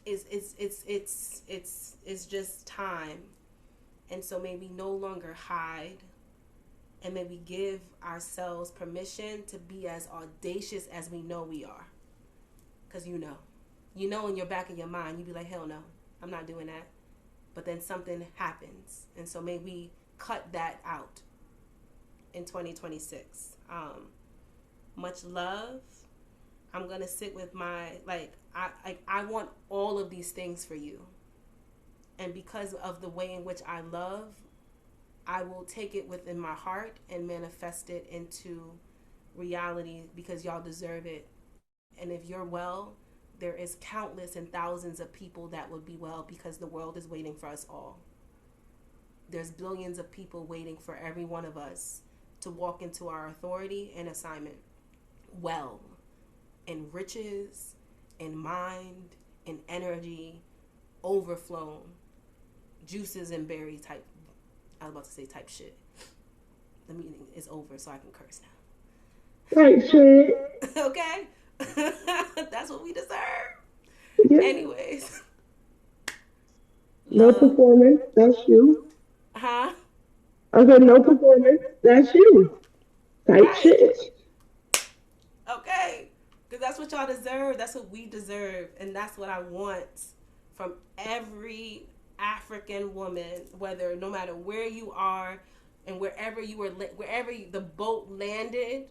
B: It's just time. And so may we no longer hide, and may we give ourselves permission to be as audacious as we know we are. Because you know in your back of your mind, you be like, hell no, I'm not doing that. But then something happens. And so may we cut that out in 2026. Much love. I'm going to sit with my, I want all of these things for you. And because of the way in which I love, I will take it within my heart and manifest it into reality because y'all deserve it. And if you're well, there is countless and thousands of people that would be well because the world is waiting for us all. There's billions of people waiting for every one of us to walk into our authority and assignment well, in riches, in mind, in energy, overflown, juices and berry type. I was about to say type shit. The meeting is over, so I can curse now.
C: Right, shit.
B: Okay? That's what we deserve.
C: Yeah.
B: Anyways.
C: No
B: Love.
C: performance. That's you.
B: Huh?
C: I said no performance. That's you. Type
B: Right.
C: shit.
B: Okay. Because that's what y'all deserve. That's what we deserve. And that's what I want from every African woman, whether no matter where you are and wherever you were, wherever the boat landed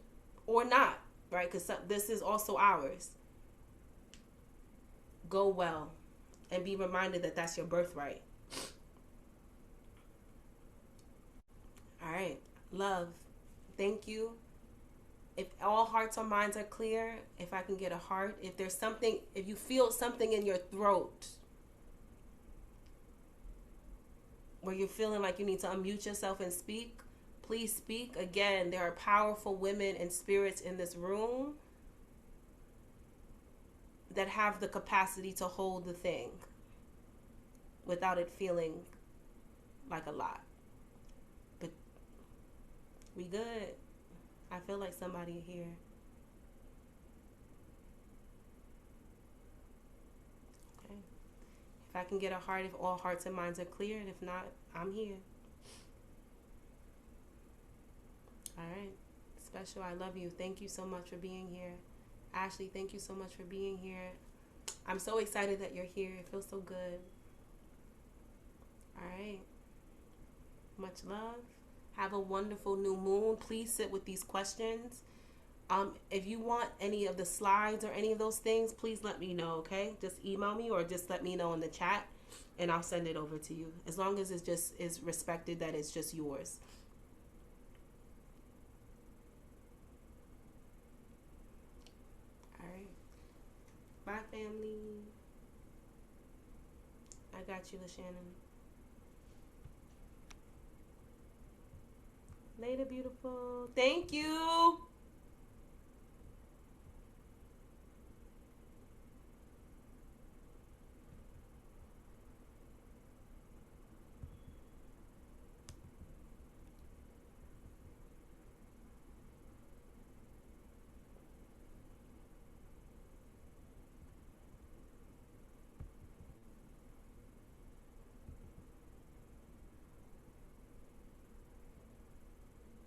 B: or not, right? Because this is also ours. Go well and be reminded that that's your birthright. All right. Love. Thank you. If all hearts or minds are clear, if I can get a heart, if there's something, if you feel something in your throat where you're feeling like you need to unmute yourself and speak, please speak. Again, there are powerful women and spirits in this room that have the capacity to hold the thing without it feeling like a lot. But we good. I feel like somebody here. Okay. If I can get a heart, if all hearts and minds are clear, and if not, I'm here. All right. Special, I love you. Thank you so much for being here. Ashley, thank you so much for being here. I'm so excited that you're here. It feels so good. All right. Much love. Have a wonderful new moon. Please sit with these questions. If you want any of the slides or any of those things, please let me know, okay? Just email me or just let me know in the chat and I'll send it over to you. As long as it just is respected that it's just yours. All right. Bye, family. I got you, LaShannon. Later, beautiful. Thank you.